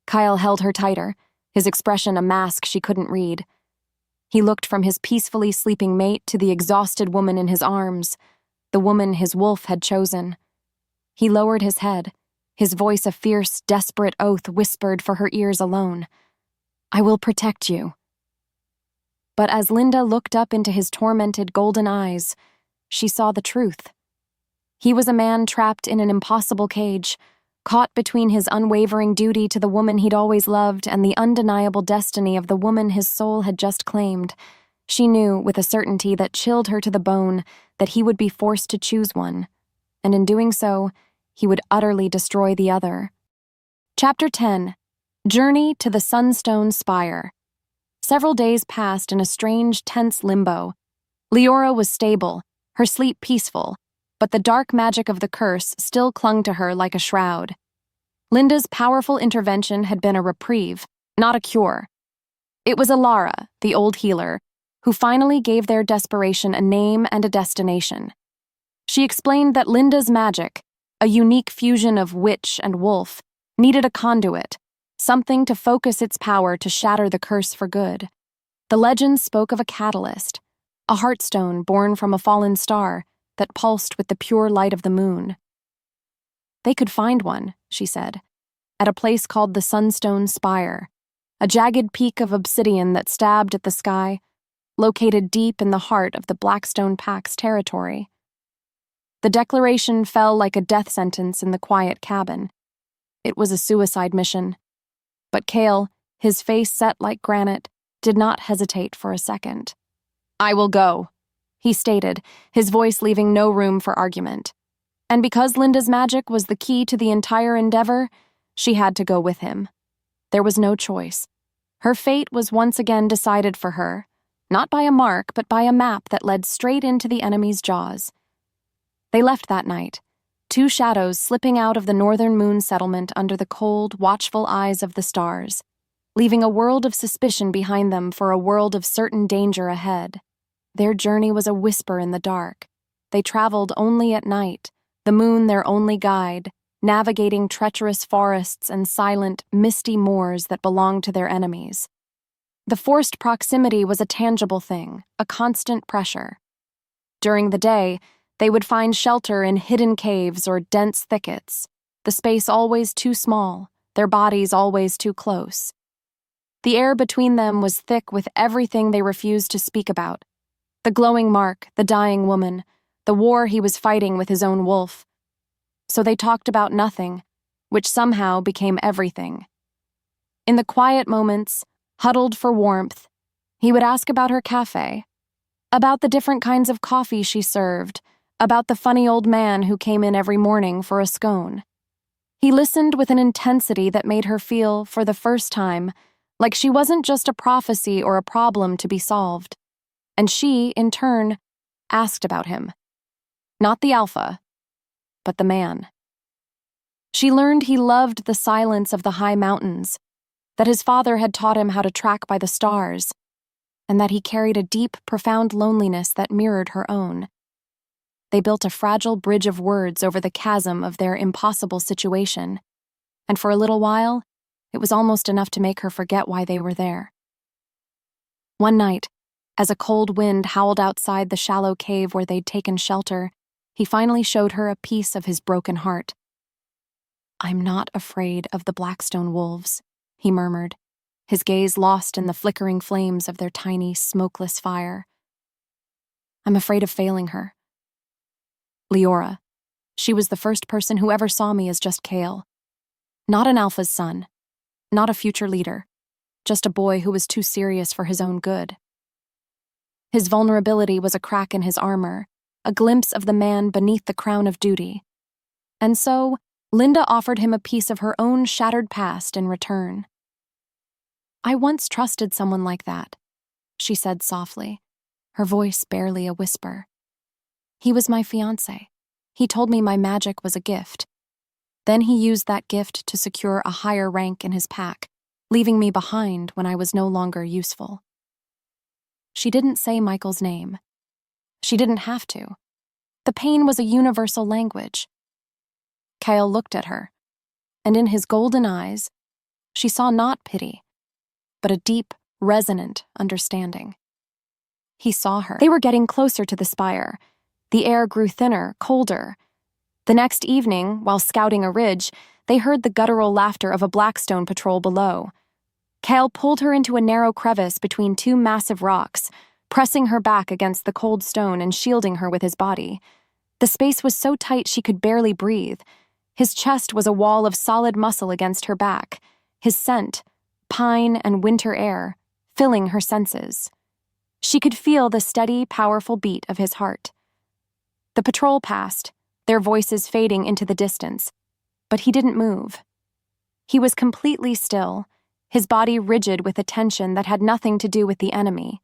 Kael held her tighter, his expression a mask she couldn't read. He looked from his peacefully sleeping mate to the exhausted woman in his arms, the woman his wolf had chosen. He lowered his head, his voice a fierce, desperate oath whispered for her ears alone. "I will protect you." But as Linda looked up into his tormented golden eyes, she saw the truth. He was a man trapped in an impossible cage, caught between his unwavering duty to the woman he'd always loved and the undeniable destiny of the woman his soul had just claimed. She knew, with a certainty that chilled her to the bone, that he would be forced to choose one, and in doing so, he would utterly destroy the other. Chapter 10. Journey to the Sunstone Spire. Several days passed in a strange, tense limbo. Liora was stable, her sleep peaceful, but the dark magic of the curse still clung to her like a shroud. Linda's powerful intervention had been a reprieve, not a cure. It was Liora, the old healer, who finally gave their desperation a name and a destination. She explained that Linda's magic, a unique fusion of witch and wolf, needed a conduit, something to focus its power to shatter the curse for good. The legend spoke of a catalyst, a heartstone born from a fallen star that pulsed with the pure light of the moon. They could find one, she said, at a place called the Sunstone Spire, a jagged peak of obsidian that stabbed at the sky, located deep in the heart of the Blackstone Pack's territory. The declaration fell like a death sentence in the quiet cabin. It was a suicide mission. But Kael, his face set like granite, did not hesitate for a second. "I will go," he stated, his voice leaving no room for argument. And because Linda's magic was the key to the entire endeavor, she had to go with him. There was no choice. Her fate was once again decided for her, not by a mark, but by a map that led straight into the enemy's jaws. They left that night, two shadows slipping out of the northern moon settlement under the cold, watchful eyes of the stars, leaving a world of suspicion behind them for a world of certain danger ahead. Their journey was a whisper in the dark. They traveled only at night, the moon their only guide, navigating treacherous forests and silent, misty moors that belonged to their enemies. The forced proximity was a tangible thing, a constant pressure. During the day, they would find shelter in hidden caves or dense thickets, the space always too small, their bodies always too close. The air between them was thick with everything they refused to speak about. The glowing mark, the dying woman, the war he was fighting with his own wolf. So they talked about nothing, which somehow became everything. In the quiet moments, huddled for warmth, he would ask about her café, about the different kinds of coffee she served, about the funny old man who came in every morning for a scone. He listened with an intensity that made her feel, for the first time, like she wasn't just a prophecy or a problem to be solved. And she, in turn, asked about him. Not the alpha, but the man. She learned he loved the silence of the high mountains, that his father had taught him how to track by the stars, and that he carried a deep, profound loneliness that mirrored her own. They built a fragile bridge of words over the chasm of their impossible situation, and for a little while, it was almost enough to make her forget why they were there. One night, as a cold wind howled outside the shallow cave where they'd taken shelter, he finally showed her a piece of his broken heart. "I'm not afraid of the Blackstone wolves," he murmured, his gaze lost in the flickering flames of their tiny, smokeless fire. "I'm afraid of failing her. Liora. She was the first person who ever saw me as just Kael. Not an alpha's son. Not a future leader. Just a boy who was too serious for his own good." His vulnerability was a crack in his armor, a glimpse of the man beneath the crown of duty. And so, Linda offered him a piece of her own shattered past in return. "I once trusted someone like that," she said softly, her voice barely a whisper. "He was my fiancé. He told me my magic was a gift. Then he used that gift to secure a higher rank in his pack, leaving me behind when I was no longer useful." She didn't say Michael's name. She didn't have to. The pain was a universal language. Kael looked at her, and in his golden eyes, she saw not pity, but a deep, resonant understanding. He saw her. They were getting closer to the spire. The air grew thinner, colder. The next evening, while scouting a ridge, they heard the guttural laughter of a Blackstone patrol below. Kael pulled her into a narrow crevice between two massive rocks, pressing her back against the cold stone and shielding her with his body. The space was so tight she could barely breathe. His chest was a wall of solid muscle against her back, his scent, pine and winter air, filling her senses. She could feel the steady, powerful beat of his heart. The patrol passed, their voices fading into the distance, but he didn't move. He was completely still, his body rigid with a tension that had nothing to do with the enemy.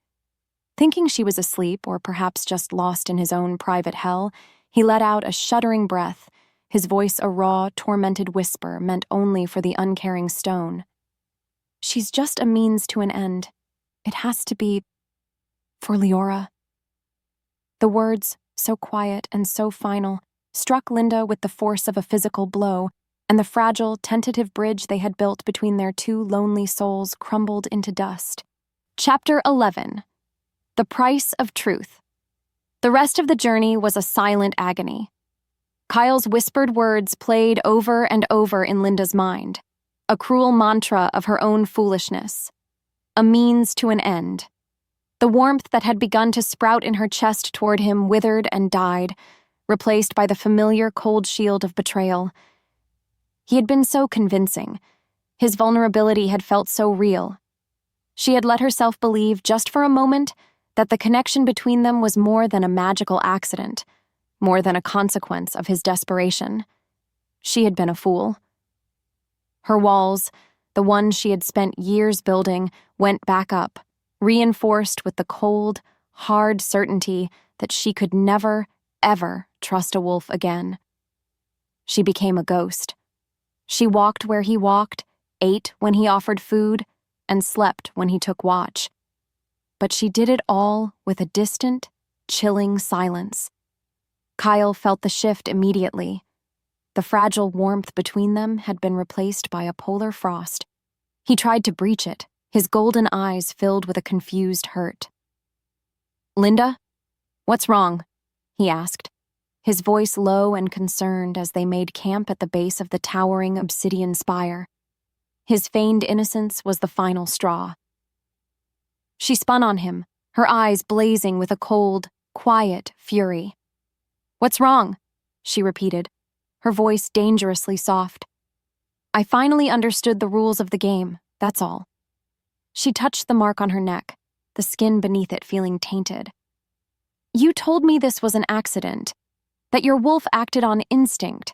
Thinking she was asleep or perhaps just lost in his own private hell, he let out a shuddering breath, his voice a raw, tormented whisper meant only for the uncaring stone. "She's just a means to an end. It has to be for Liora." The words, so quiet and so final, struck Linda with the force of a physical blow, and the fragile, tentative bridge they had built between their two lonely souls crumbled into dust. Chapter 11. The Price of Truth. The rest of the journey was a silent agony. Kael's whispered words played over and over in Linda's mind, a cruel mantra of her own foolishness. A means to an end. The warmth that had begun to sprout in her chest toward him withered and died, replaced by the familiar cold shield of betrayal. He had been so convincing. His vulnerability had felt so real. She had let herself believe, just for a moment, that the connection between them was more than a magical accident, more than a consequence of his desperation. She had been a fool. Her walls, the ones she had spent years building, went back up, reinforced with the cold, hard certainty that she could never, ever trust a wolf again. She became a ghost. She walked where he walked, ate when he offered food, and slept when he took watch. But she did it all with a distant, chilling silence. Kael felt the shift immediately. The fragile warmth between them had been replaced by a polar frost. He tried to breach it, his golden eyes filled with a confused hurt. "Linda? What's wrong?" he asked, his voice low and concerned as they made camp at the base of the towering obsidian spire. His feigned innocence was the final straw. She spun on him, her eyes blazing with a cold, quiet fury. "What's wrong?" she repeated, her voice dangerously soft. "I finally understood the rules of the game, that's all." She touched the mark on her neck, the skin beneath it feeling tainted. "You told me this was an accident, that your wolf acted on instinct.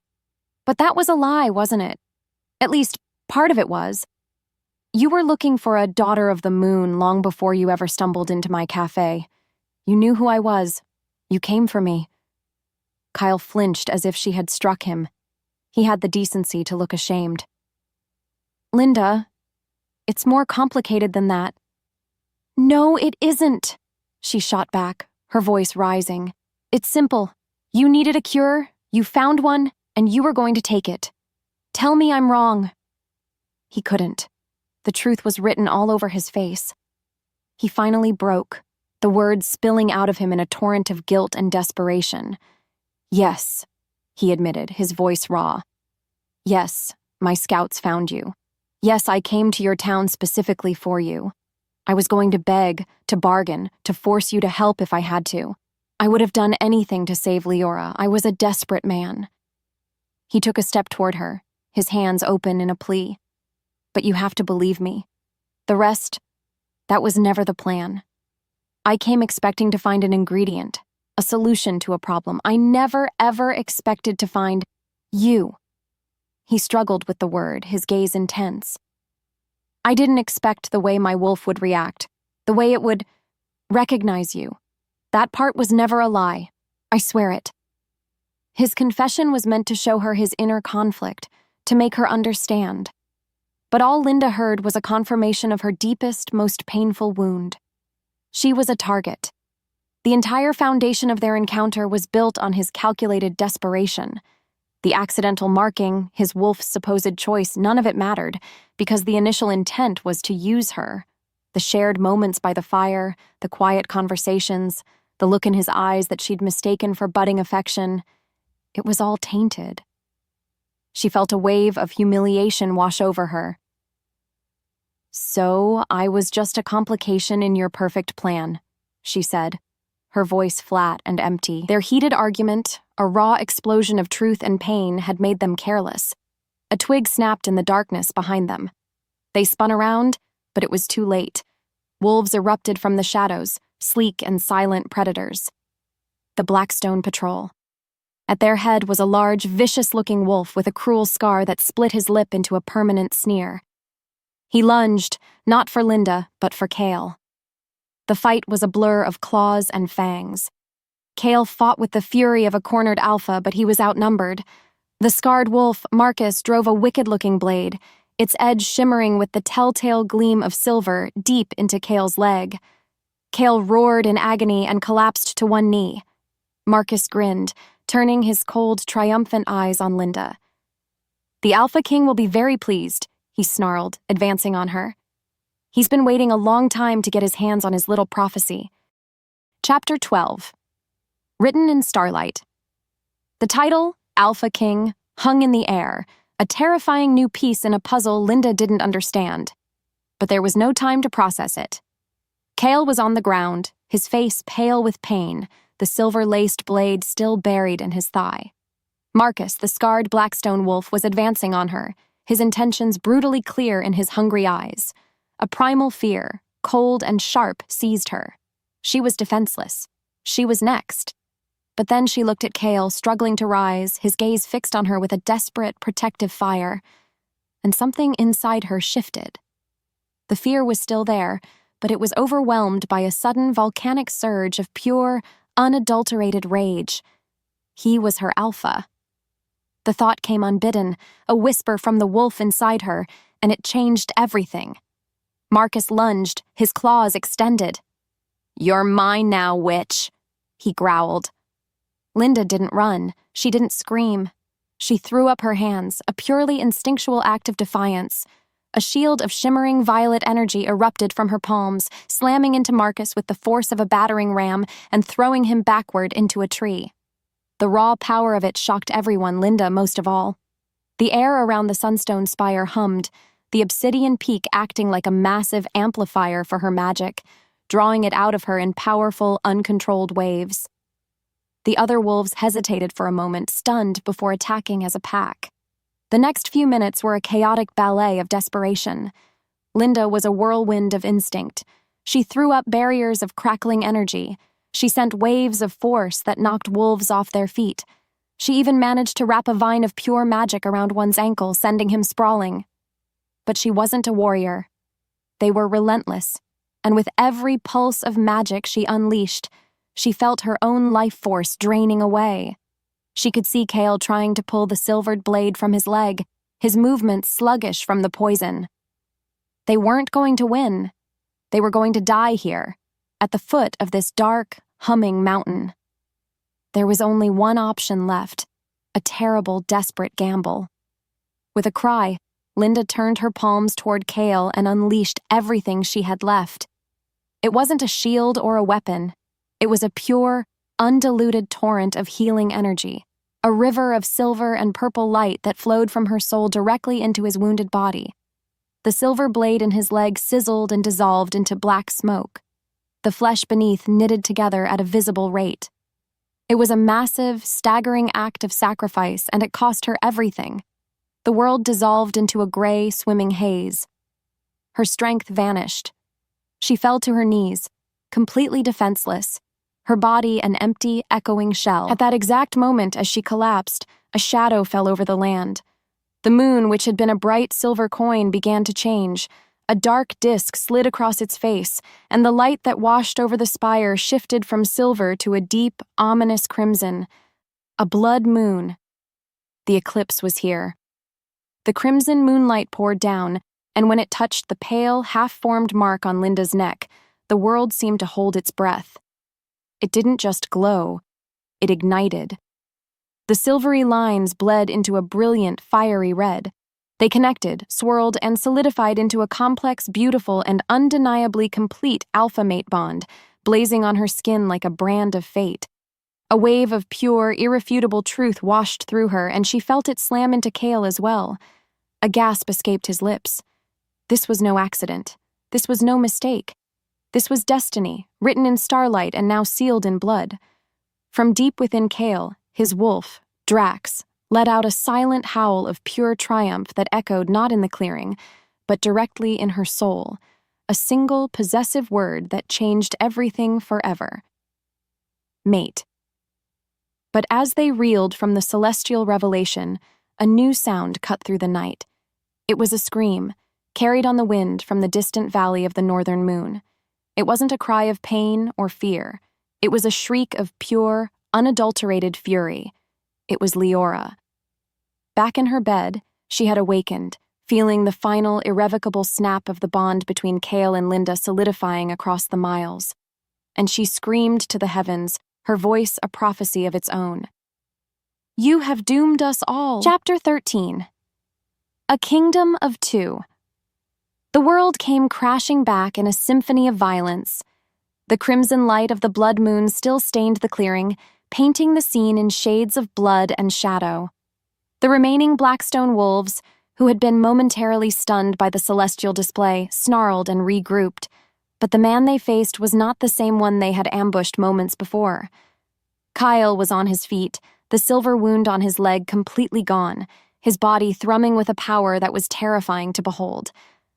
But that was a lie, wasn't it? At least, part of it was. You were looking for a daughter of the moon long before you ever stumbled into my café. You knew who I was. You came for me." Kael flinched as if she had struck him. He had the decency to look ashamed. "Linda, it's more complicated than that." "No, it isn't," she shot back, her voice rising. "It's simple. You needed a cure, you found one, and you were going to take it. Tell me I'm wrong." He couldn't. The truth was written all over his face. He finally broke, the words spilling out of him in a torrent of guilt and desperation. "Yes," he admitted, his voice raw. "Yes, my scouts found you. Yes, I came to your town specifically for you. I was going to beg, to bargain, to force you to help if I had to. I would have done anything to save Liora. I was a desperate man." He took a step toward her, his hands open in a plea. "But you have to believe me. The rest, that was never the plan. I came expecting to find an ingredient, a solution to a problem. I never, ever expected to find you." He struggled with the word, his gaze intense. "I didn't expect the way my wolf would react, the way it would recognize you. That part was never a lie. I swear it." His confession was meant to show her his inner conflict, to make her understand. But all Linda heard was a confirmation of her deepest, most painful wound. She was a target. The entire foundation of their encounter was built on his calculated desperation. The accidental marking, his wolf's supposed choice, none of it mattered, because the initial intent was to use her. The shared moments by the fire, the quiet conversations, the look in his eyes that she'd mistaken for budding affection, it was all tainted. She felt a wave of humiliation wash over her. "So, I was just a complication in your perfect plan," she said, her voice flat and empty. Their heated argument, a raw explosion of truth and pain, had made them careless. A twig snapped in the darkness behind them. They spun around, but it was too late. Wolves erupted from the shadows, sleek and silent predators. The Blackstone Patrol. At their head was a large, vicious-looking wolf with a cruel scar that split his lip into a permanent sneer. He lunged, not for Linda, but for Kael. The fight was a blur of claws and fangs. Kael fought with the fury of a cornered alpha, but he was outnumbered. The scarred wolf, Marcus, drove a wicked-looking blade, its edge shimmering with the telltale gleam of silver deep into Kael's leg. Kael roared in agony and collapsed to one knee. Marcus grinned, turning his cold, triumphant eyes on Linda. "The Alpha King will be very pleased," he snarled, advancing on her. He's been waiting a long time to get his hands on his little prophecy. Chapter 12. Written in starlight. The title, Alpha King, hung in the air, a terrifying new piece in a puzzle Linda didn't understand. But there was no time to process it. Kael was on the ground, his face pale with pain, the silver-laced blade still buried in his thigh. Marcus, the scarred Blackstone wolf, was advancing on her, his intentions brutally clear in his hungry eyes. A primal fear, cold and sharp, seized her. She was defenseless. She was next. But then she looked at Kael, struggling to rise, his gaze fixed on her with a desperate, protective fire. And something inside her shifted. The fear was still there, but it was overwhelmed by a sudden volcanic surge of pure, unadulterated rage. He was her alpha. The thought came unbidden, a whisper from the wolf inside her, and it changed everything. Marcus lunged, his claws extended. "You're mine now, witch," he growled. Linda didn't run. She didn't scream. She threw up her hands, a purely instinctual act of defiance. A shield of shimmering violet energy erupted from her palms, slamming into Marcus with the force of a battering ram and throwing him backward into a tree. The raw power of it shocked everyone, Linda most of all. The air around the sunstone spire hummed, the obsidian peak acting like a massive amplifier for her magic, drawing it out of her in powerful, uncontrolled waves. The other wolves hesitated for a moment, stunned before attacking as a pack. The next few minutes were a chaotic ballet of desperation. Linda was a whirlwind of instinct. She threw up barriers of crackling energy. She sent waves of force that knocked wolves off their feet. She even managed to wrap a vine of pure magic around one's ankle, sending him sprawling. But she wasn't a warrior. They were relentless, and with every pulse of magic she unleashed, she felt her own life force draining away. She could see Kael trying to pull the silvered blade from his leg, his movements sluggish from the poison. They weren't going to win. They were going to die here, at the foot of this dark, humming mountain. There was only one option left, a terrible, desperate gamble. With a cry, Linda turned her palms toward Kael and unleashed everything she had left. It wasn't a shield or a weapon. It was a pure, undiluted torrent of healing energy, a river of silver and purple light that flowed from her soul directly into his wounded body. The silver blade in his leg sizzled and dissolved into black smoke. The flesh beneath knitted together at a visible rate. It was a massive, staggering act of sacrifice, and it cost her everything. The world dissolved into a gray, swimming haze. Her strength vanished. She fell to her knees, completely defenseless, her body an empty, echoing shell. At that exact moment, as she collapsed, a shadow fell over the land. The moon, which had been a bright silver coin, began to change. A dark disk slid across its face, and the light that washed over the spire shifted from silver to a deep, ominous crimson. A blood moon. The eclipse was here. The crimson moonlight poured down, and when it touched the pale, half-formed mark on Linda's neck, the world seemed to hold its breath. It didn't just glow, it ignited. The silvery lines bled into a brilliant, fiery red. They connected, swirled, and solidified into a complex, beautiful, and undeniably complete alpha-mate bond, blazing on her skin like a brand of fate. A wave of pure, irrefutable truth washed through her, and she felt it slam into Kael as well. A gasp escaped his lips. This was no accident. This was no mistake. This was destiny, written in starlight and now sealed in blood. From deep within Kael, his wolf, Drax, let out a silent howl of pure triumph that echoed not in the clearing, but directly in her soul, a single possessive word that changed everything forever. Mate. But as they reeled from the celestial revelation, a new sound cut through the night. It was a scream, carried on the wind from the distant valley of the northern moon. It wasn't a cry of pain or fear. It was a shriek of pure, unadulterated fury. It was Liora. Back in her bed, she had awakened, feeling the final, irrevocable snap of the bond between Kael and Linda solidifying across the miles. And she screamed to the heavens, her voice a prophecy of its own. "You have doomed us all." Chapter 13. A Kingdom of Two. The world came crashing back in a symphony of violence. The crimson light of the blood moon still stained the clearing, painting the scene in shades of blood and shadow. The remaining Blackstone wolves, who had been momentarily stunned by the celestial display, snarled and regrouped, but the man they faced was not the same one they had ambushed moments before. Kael was on his feet, the silver wound on his leg completely gone, his body thrumming with a power that was terrifying to behold.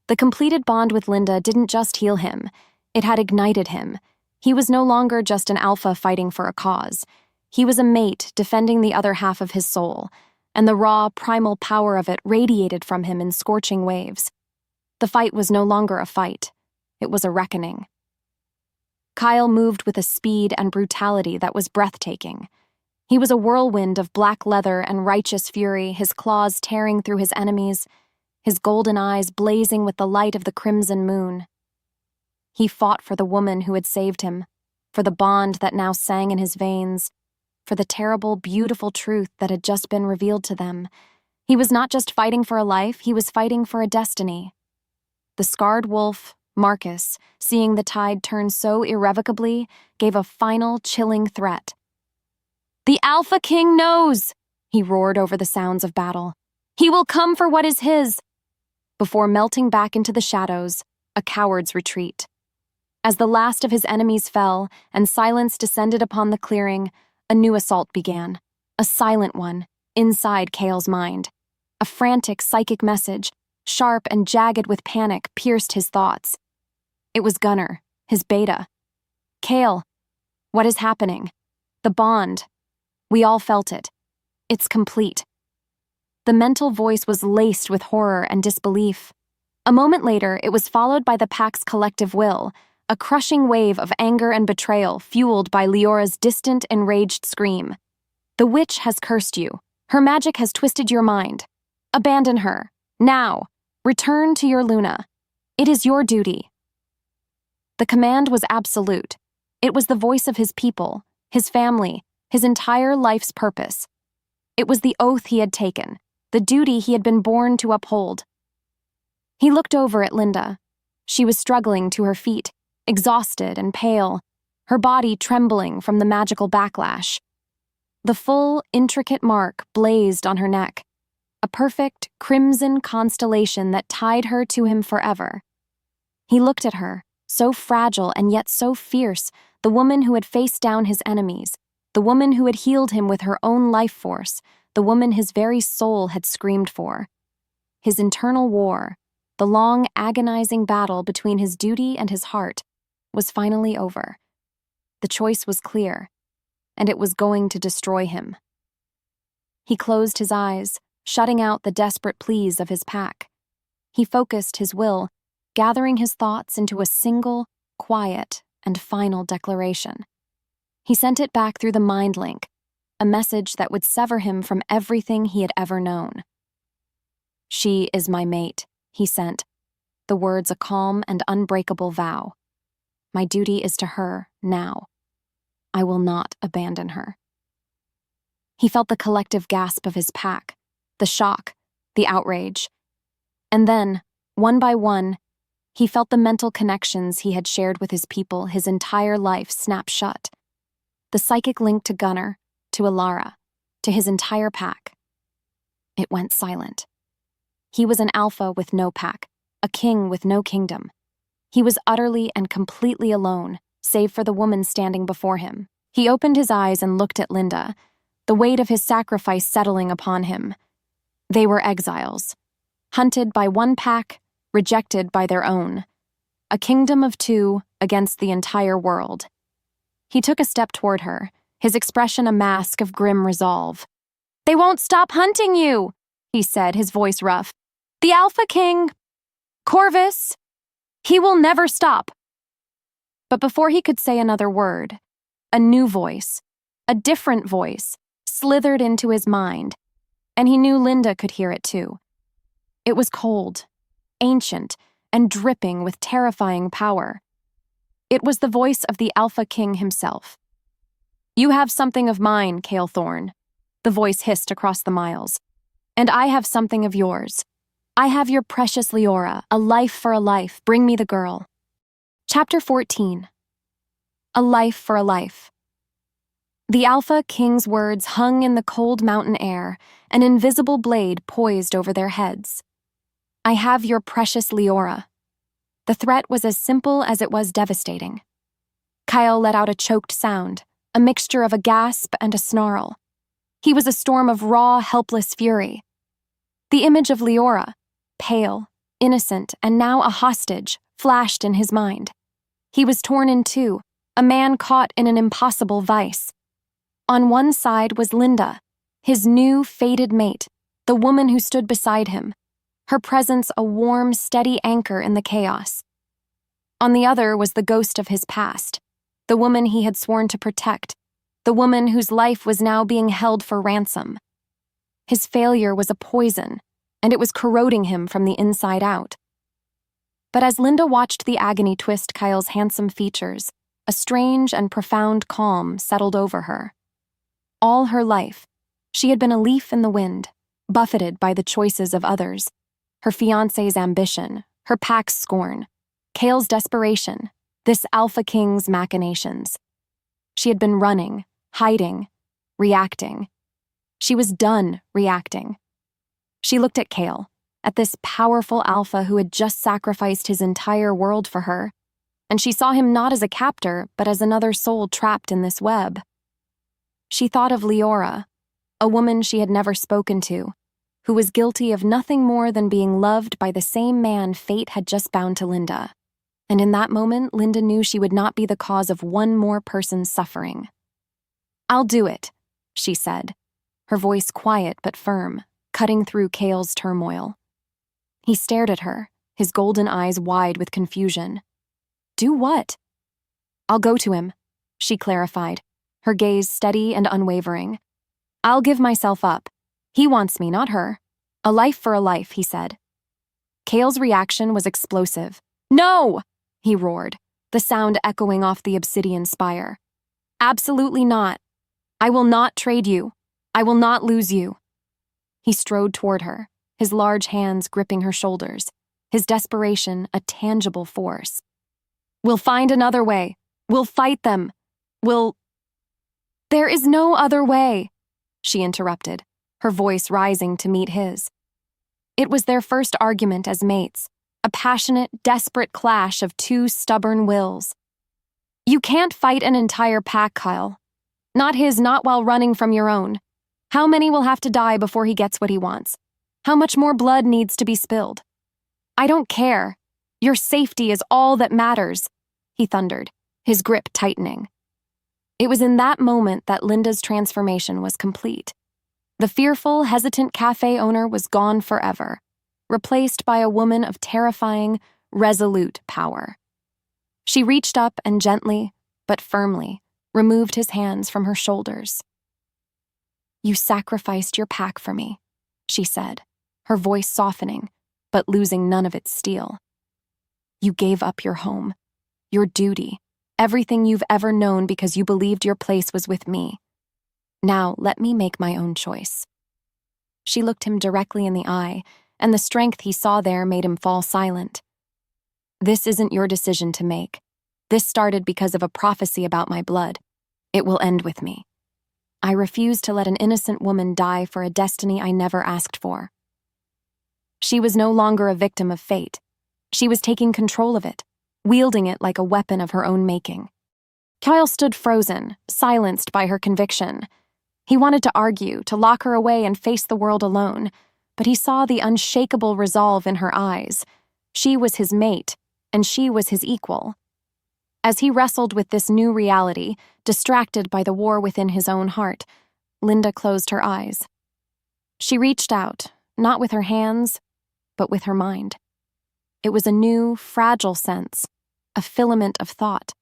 The completed bond with Linda didn't just heal him, it had ignited him. He was no longer just an alpha fighting for a cause. He was a mate defending the other half of his soul, and the raw, primal power of it radiated from him in scorching waves. The fight was no longer a fight. It was a reckoning. Kael moved with a speed and brutality that was breathtaking. He was a whirlwind of black leather and righteous fury, his claws tearing through his enemies, his golden eyes blazing with the light of the crimson moon. He fought for the woman who had saved him, for the bond that now sang in his veins, for the terrible, beautiful truth that had just been revealed to them. He was not just fighting for a life, he was fighting for a destiny. The scarred wolf, Marcus, seeing the tide turn so irrevocably, gave a final, chilling threat. "The Alpha King knows!" he roared over the sounds of battle. "He will come for what is his!" Before melting back into the shadows, a coward's retreat. As the last of his enemies fell and silence descended upon the clearing, a new assault began, a silent one, inside Kael's mind. A frantic psychic message, sharp and jagged with panic, pierced his thoughts. It was Gunnar, his beta. "Kael, what is happening? The bond. We all felt it. It's complete." The mental voice was laced with horror and disbelief. A moment later, it was followed by the pack's collective will, a crushing wave of anger and betrayal fueled by Liora's distant, enraged scream. "The witch has cursed you. Her magic has twisted your mind. Abandon her. Now. Return to your Luna. It is your duty." The command was absolute. It was the voice of his people, his family, his entire life's purpose. It was the oath he had taken, the duty he had been born to uphold. He looked over at Linda. She was struggling to her feet, exhausted and pale, her body trembling from the magical backlash. The full, intricate mark blazed on her neck, a perfect crimson constellation that tied her to him forever. He looked at her, so fragile and yet so fierce, the woman who had faced down his enemies, the woman who had healed him with her own life force, the woman his very soul had screamed for. His internal war, the long, agonizing battle between his duty and his heart, was finally over. The choice was clear, and it was going to destroy him. He closed his eyes, shutting out the desperate pleas of his pack. He focused his will, gathering his thoughts into a single, quiet, and final declaration. He sent it back through the mind link, a message that would sever him from everything he had ever known. "She is my mate," he sent, the words a calm and unbreakable vow. "My duty is to her, now. I will not abandon her." He felt the collective gasp of his pack, the shock, the outrage. And then, one by one, he felt the mental connections he had shared with his people his entire life snap shut. The psychic link to Gunnar, to Liora, to his entire pack. It went silent. He was an alpha with no pack, a king with no kingdom. He was utterly and completely alone, save for the woman standing before him. He opened his eyes and looked at Linda, the weight of his sacrifice settling upon him. They were exiles, hunted by one pack, rejected by their own. A kingdom of two against the entire world. He took a step toward her, his expression a mask of grim resolve. "They won't stop hunting you," he said, his voice rough. "The Alpha King, Corvus, he will never stop." But before he could say another word, a new voice, a different voice, slithered into his mind, and he knew Linda could hear it too. It was cold, ancient, and dripping with terrifying power. It was the voice of the Alpha King himself. "You have something of mine, Kael Thorne," the voice hissed across the miles. "And I have something of yours. I have your precious Liora, a life for a life. Bring me the girl." Chapter 14. A life for a life. The Alpha King's words hung in the cold mountain air, an invisible blade poised over their heads. "I have your precious Liora." The threat was as simple as it was devastating. Kael let out a choked sound, a mixture of a gasp and a snarl. He was a storm of raw, helpless fury. The image of Liora, pale, innocent, and now a hostage, flashed in his mind. He was torn in two, a man caught in an impossible vice. On one side was Linda, his new, fated mate, the woman who stood beside him, her presence a warm, steady anchor in the chaos. On the other was the ghost of his past, the woman he had sworn to protect, the woman whose life was now being held for ransom. His failure was a poison, and it was corroding him from the inside out. But as Linda watched the agony twist Kael's handsome features, a strange and profound calm settled over her. All her life, she had been a leaf in the wind, buffeted by the choices of others, her fiancé's ambition, her pack's scorn, Kael's desperation, this Alpha King's machinations. She had been running, hiding, reacting. She was done reacting. She looked at Kael, at this powerful alpha who had just sacrificed his entire world for her, and she saw him not as a captor, but as another soul trapped in this web. She thought of Liora, a woman she had never spoken to, who was guilty of nothing more than being loved by the same man fate had just bound to Linda. And in that moment, Linda knew she would not be the cause of one more person's suffering. "I'll do it," she said, her voice quiet but firm, cutting through Kael's turmoil. He stared at her, his golden eyes wide with confusion. "Do what?" "I'll go to him," she clarified, her gaze steady and unwavering. "I'll give myself up. He wants me, not her. A life for a life," he said. Kael's reaction was explosive. "No!" he roared, the sound echoing off the obsidian spire. "Absolutely not. I will not trade you. I will not lose you." He strode toward her, his large hands gripping her shoulders, his desperation a tangible force. "We'll find another way. We'll fight them. We'll—" "There is no other way," she interrupted, her voice rising to meet his. It was their first argument as mates, a passionate, desperate clash of two stubborn wills. "You can't fight an entire pack, Kael. Not while running from your own. How many will have to die before he gets what he wants? How much more blood needs to be spilled? I don't care. Your safety is all that matters," he thundered, his grip tightening. It was in that moment that Linda's transformation was complete. The fearful, hesitant café owner was gone forever, replaced by a woman of terrifying, resolute power. She reached up and gently, but firmly, removed his hands from her shoulders. "You sacrificed your pack for me," she said, her voice softening, but losing none of its steel. "You gave up your home, your duty, everything you've ever known because you believed your place was with me. Now let me make my own choice." She looked him directly in the eye, and the strength he saw there made him fall silent. "This isn't your decision to make. This started because of a prophecy about my blood. It will end with me. I refuse to let an innocent woman die for a destiny I never asked for." She was no longer a victim of fate. She was taking control of it, wielding it like a weapon of her own making. Kael stood frozen, silenced by her conviction. He wanted to argue, to lock her away and face the world alone, but he saw the unshakable resolve in her eyes. She was his mate, and she was his equal. As he wrestled with this new reality, distracted by the war within his own heart, Linda closed her eyes. She reached out, not with her hands, but with her mind. It was a new, fragile sense, a filament of thought,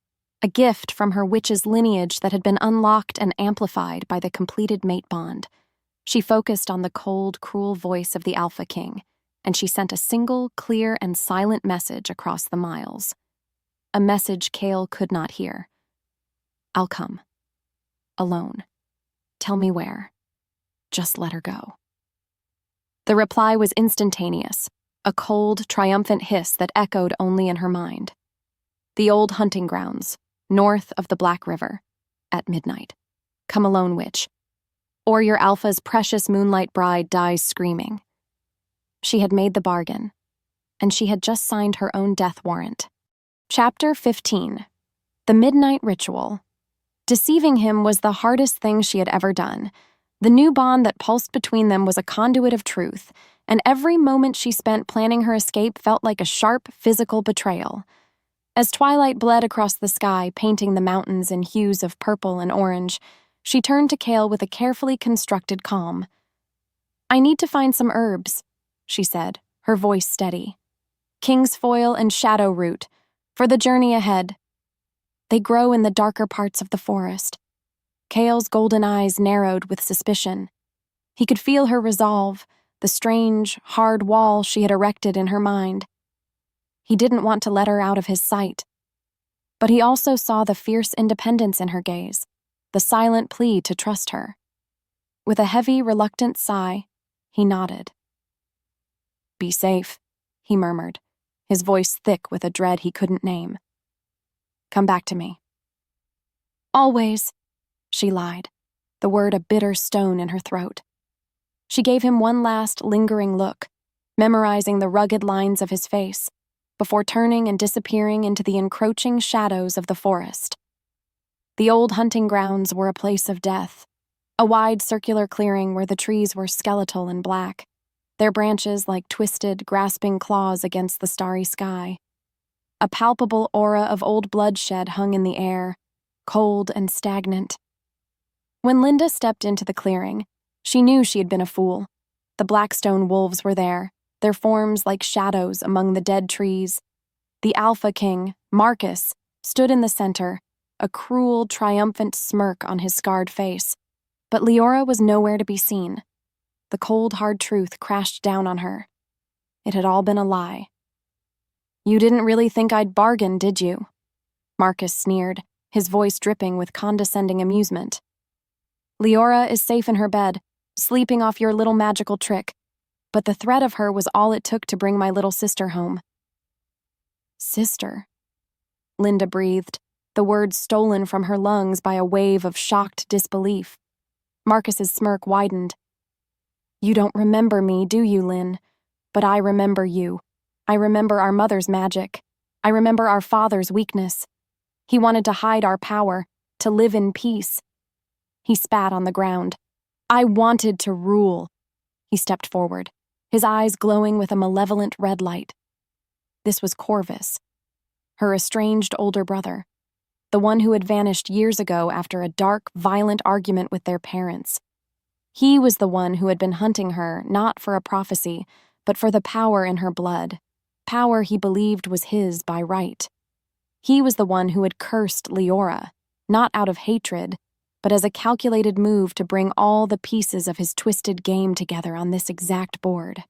a gift from her witch's lineage that had been unlocked and amplified by the completed mate bond. She focused on the cold, cruel voice of the Alpha King, and she sent a single, clear, and silent message across the miles. A message Kael could not hear. "I'll come. Alone. Tell me where. Just let her go." The reply was instantaneous, a cold, triumphant hiss that echoed only in her mind. "The old hunting grounds, north of the Black River, at midnight. Come alone, witch. Or your Alpha's precious moonlight bride dies screaming." She had made the bargain, and she had just signed her own death warrant. Chapter 15. The Midnight Ritual. Deceiving him was the hardest thing she had ever done. The new bond that pulsed between them was a conduit of truth, and every moment she spent planning her escape felt like a sharp, physical betrayal. As twilight bled across the sky, painting the mountains in hues of purple and orange, she turned to Kael with a carefully constructed calm. "I need to find some herbs," she said, her voice steady. "King's foil and shadow root, for the journey ahead. They grow in the darker parts of the forest." Kael's golden eyes narrowed with suspicion. He could feel her resolve, the strange, hard wall she had erected in her mind. He didn't want to let her out of his sight. But he also saw the fierce independence in her gaze, the silent plea to trust her. With a heavy, reluctant sigh, he nodded. "Be safe," he murmured, his voice thick with a dread he couldn't name. "Come back to me." "Always," she lied, the word a bitter stone in her throat. She gave him one last, lingering look, memorizing the rugged lines of his face, before turning and disappearing into the encroaching shadows of the forest. The old hunting grounds were a place of death, a wide circular clearing where the trees were skeletal and black, their branches like twisted, grasping claws against the starry sky. A palpable aura of old bloodshed hung in the air, cold and stagnant. When Linda stepped into the clearing, she knew she had been a fool. The Blackstone wolves were there, their forms like shadows among the dead trees. The Alpha King, Marcus, stood in the center, a cruel, triumphant smirk on his scarred face. But Liora was nowhere to be seen. The cold, hard truth crashed down on her. It had all been a lie. "You didn't really think I'd bargain, did you?" Marcus sneered, his voice dripping with condescending amusement. "Liora is safe in her bed, sleeping off your little magical trick, but the threat of her was all it took to bring my little sister home." "Sister?" Linda breathed, the words stolen from her lungs by a wave of shocked disbelief. Marcus's smirk widened. "You don't remember me, do you, Lynn? But I remember you. I remember our mother's magic. I remember our father's weakness. He wanted to hide our power, to live in peace." He spat on the ground. "I wanted to rule." He stepped forward, his eyes glowing with a malevolent red light. This was Corvus, her estranged older brother, the one who had vanished years ago after a dark, violent argument with their parents. He was the one who had been hunting her, not for a prophecy, but for the power in her blood, power he believed was his by right. He was the one who had cursed Liora, not out of hatred, but as a calculated move to bring all the pieces of his twisted game together on this exact board.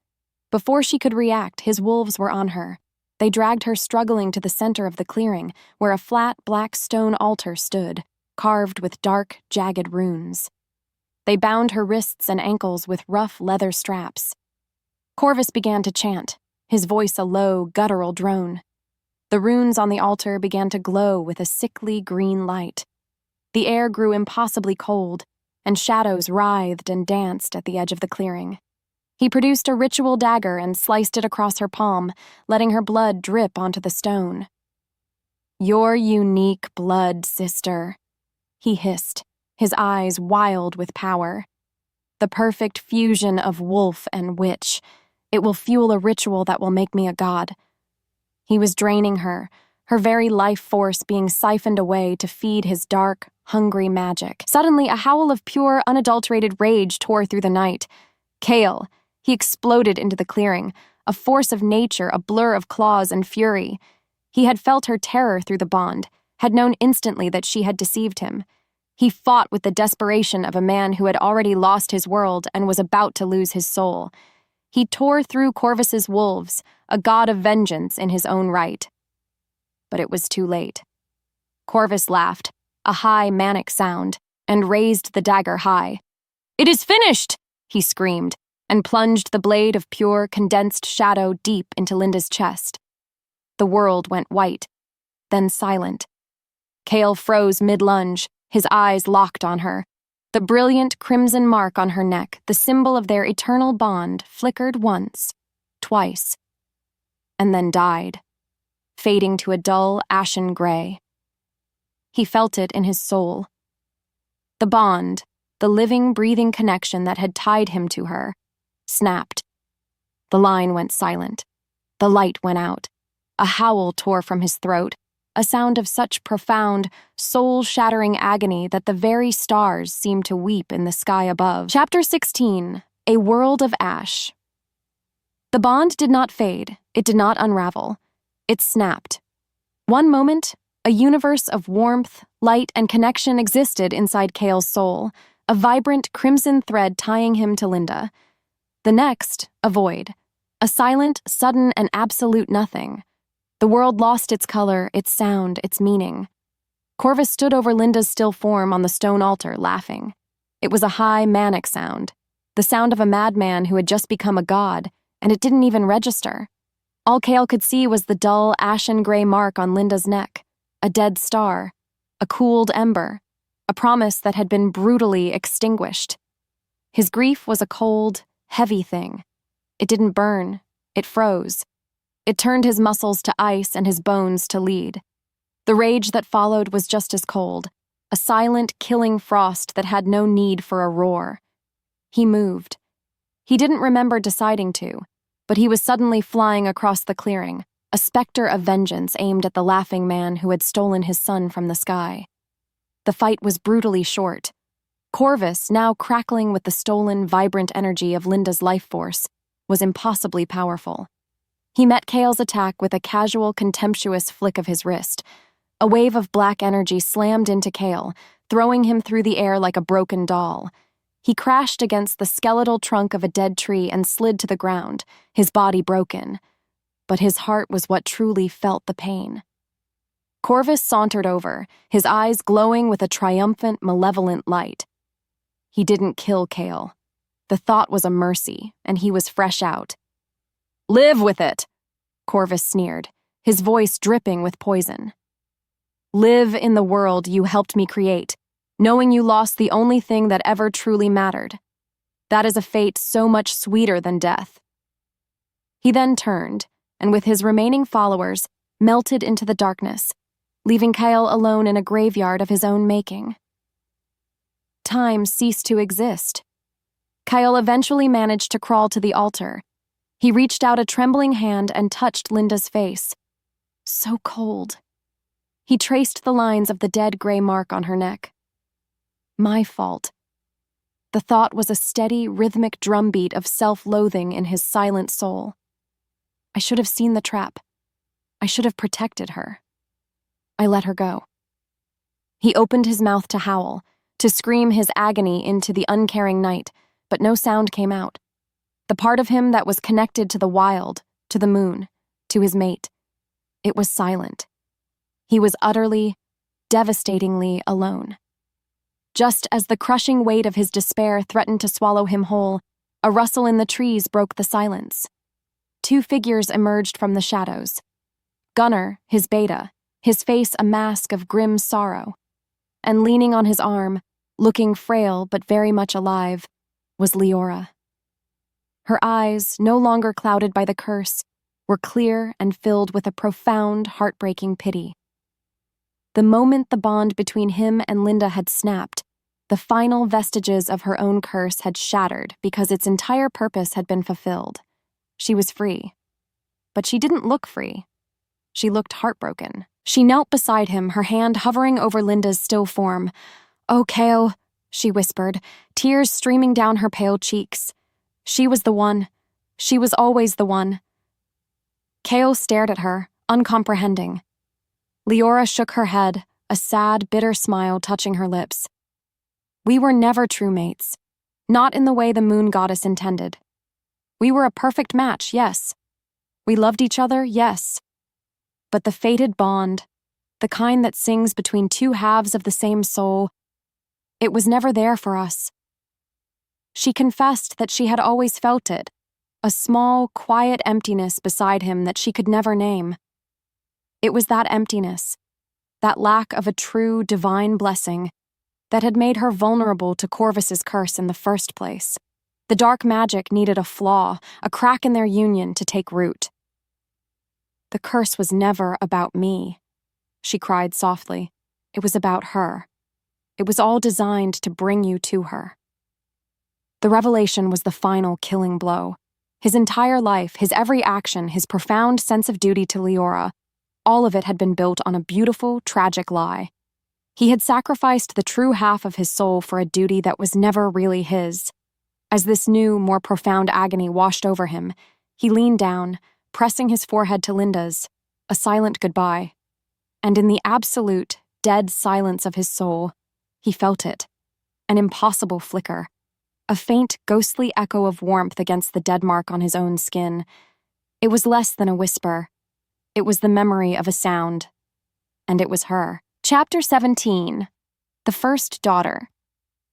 Before she could react, his wolves were on her. They dragged her struggling to the center of the clearing, where a flat, black stone altar stood, carved with dark, jagged runes. They bound her wrists and ankles with rough leather straps. Corvus began to chant, his voice a low, guttural drone. The runes on the altar began to glow with a sickly green light. The air grew impossibly cold, and shadows writhed and danced at the edge of the clearing. He produced a ritual dagger and sliced it across her palm, letting her blood drip onto the stone. "Your unique blood, sister," he hissed, his eyes wild with power. "The perfect fusion of wolf and witch. It will fuel a ritual that will make me a god." He was draining her, her very life force being siphoned away to feed his dark, hungry magic. Suddenly, a howl of pure, unadulterated rage tore through the night. Kael! He exploded into the clearing, a force of nature, a blur of claws and fury. He had felt her terror through the bond, had known instantly that she had deceived him. He fought with the desperation of a man who had already lost his world and was about to lose his soul. He tore through Corvus's wolves, a god of vengeance in his own right. But it was too late. Corvus laughed, a high, manic sound, and raised the dagger high. "It is finished!" he screamed, and plunged the blade of pure, condensed shadow deep into Linda's chest. The world went white, then silent. Kael froze mid-lunge, his eyes locked on her. The brilliant crimson mark on her neck, the symbol of their eternal bond, flickered once, twice, and then died, fading to a dull, ashen gray. He felt it in his soul. The bond, the living, breathing connection that had tied him to her, snapped. The line went silent. The light went out. A howl tore from his throat, a sound of such profound, soul-shattering agony that the very stars seemed to weep in the sky above. Chapter 16, A World of Ash. The bond did not fade. It did not unravel. It snapped. One moment, A universe of warmth, light, and connection existed inside Kael's soul, a vibrant crimson thread tying him to Linda. The next, a void. A silent, sudden, and absolute nothing. The world lost its color, its sound, its meaning. Corvus stood over Linda's still form on the stone altar, laughing. It was a high, manic sound, the sound of a madman who had just become a god, and it didn't even register. All Kael could see was the dull, ashen-gray mark on Linda's neck, a dead star, a cooled ember, a promise that had been brutally extinguished. His grief was a cold, heavy thing. It didn't burn, it froze. It turned his muscles to ice and his bones to lead. The rage that followed was just as cold, a silent, killing frost that had no need for a roar. He moved. He didn't remember deciding to, but he was suddenly flying across the clearing, a specter of vengeance aimed at the laughing man who had stolen his son from the sky. The fight was brutally short. Corvus, now crackling with the stolen, vibrant energy of Linda's life force, was impossibly powerful. He met Kael's attack with a casual, contemptuous flick of his wrist. A wave of black energy slammed into Kael, throwing him through the air like a broken doll. He crashed against the skeletal trunk of a dead tree and slid to the ground, his body broken. But his heart was what truly felt the pain. Corvus sauntered over, his eyes glowing with a triumphant, malevolent light. He didn't kill Kael. The thought was a mercy, and he was fresh out. "Live with it," Corvus sneered, his voice dripping with poison. "Live in the world you helped me create, knowing you lost the only thing that ever truly mattered. That is a fate so much sweeter than death." He then turned, and with his remaining followers, melted into the darkness, leaving Kael alone in a graveyard of his own making. Time ceased to exist. Kael eventually managed to crawl to the altar. He reached out a trembling hand and touched Linda's face. So cold. He traced the lines of the dead gray mark on her neck. My fault. The thought was a steady, rhythmic drumbeat of self-loathing in his silent soul. I should have seen the trap. I should have protected her. I let her go. He opened his mouth to howl, to scream his agony into the uncaring night, but no sound came out. The part of him that was connected to the wild, to the moon, to his mate, it was silent. He was utterly, devastatingly alone. Just as the crushing weight of his despair threatened to swallow him whole, a rustle in the trees broke the silence. Two figures emerged from the shadows. Gunnar, his beta, his face a mask of grim sorrow, and leaning on his arm, looking frail but very much alive, was Liora. Her eyes, no longer clouded by the curse, were clear and filled with a profound, heartbreaking pity. The moment the bond between him and Linda had snapped, the final vestiges of her own curse had shattered because its entire purpose had been fulfilled. She was free. But she didn't look free. She looked heartbroken. She knelt beside him, her hand hovering over Linda's still form. "Oh, Kael," she whispered, tears streaming down her pale cheeks. She was the one. She was always the one. Kael stared at her, uncomprehending. Liora shook her head, a sad, bitter smile touching her lips. "We were never true mates. Not in the way the moon goddess intended. We were a perfect match, yes. We loved each other, yes. But the fated bond, the kind that sings between two halves of the same soul, it was never there for us." She confessed that she had always felt it, a small, quiet emptiness beside him that she could never name. It was that emptiness, that lack of a true, divine blessing, that had made her vulnerable to Corvus's curse in the first place. The dark magic needed a flaw, a crack in their union to take root. "The curse was never about me," she cried softly. "It was about her. It was all designed to bring you to her." The revelation was the final killing blow. His entire life, his every action, his profound sense of duty to Liora, all of it had been built on a beautiful, tragic lie. He had sacrificed the true half of his soul for a duty that was never really his. As this new, more profound agony washed over him, he leaned down, pressing his forehead to Linda's, a silent goodbye. and in the absolute, dead silence of his soul, he felt it, an impossible flicker, a faint, ghostly echo of warmth against the dead mark on his own skin. It was less than a whisper. It was the memory of a sound. And it was her. Chapter 17. The First Daughter.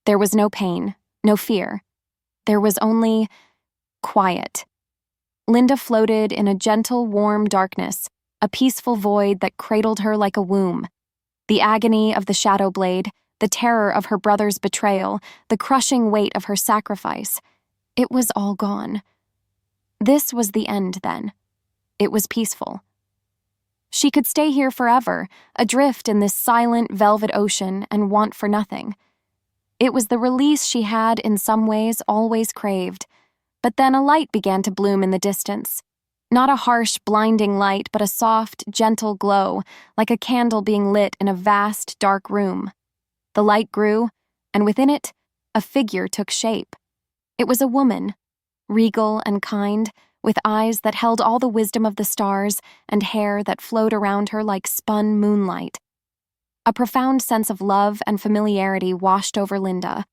There was no pain, no fear. There was only quiet. Linda floated in a gentle, warm darkness, a peaceful void that cradled her like a womb. The agony of the shadow blade, the terror of her brother's betrayal, the crushing weight of her sacrifice. It was all gone. This was the end, then. It was peaceful. She could stay here forever, adrift in this silent, velvet ocean, and want for nothing. It was the release she had, in some ways, always craved. But then a light began to bloom in the distance. Not a harsh, blinding light, but a soft, gentle glow, like a candle being lit in a vast, dark room. The light grew, and within it, a figure took shape. It was a woman, regal and kind, with eyes that held all the wisdom of the stars and hair that flowed around her like spun moonlight. A profound sense of love and familiarity washed over Linda.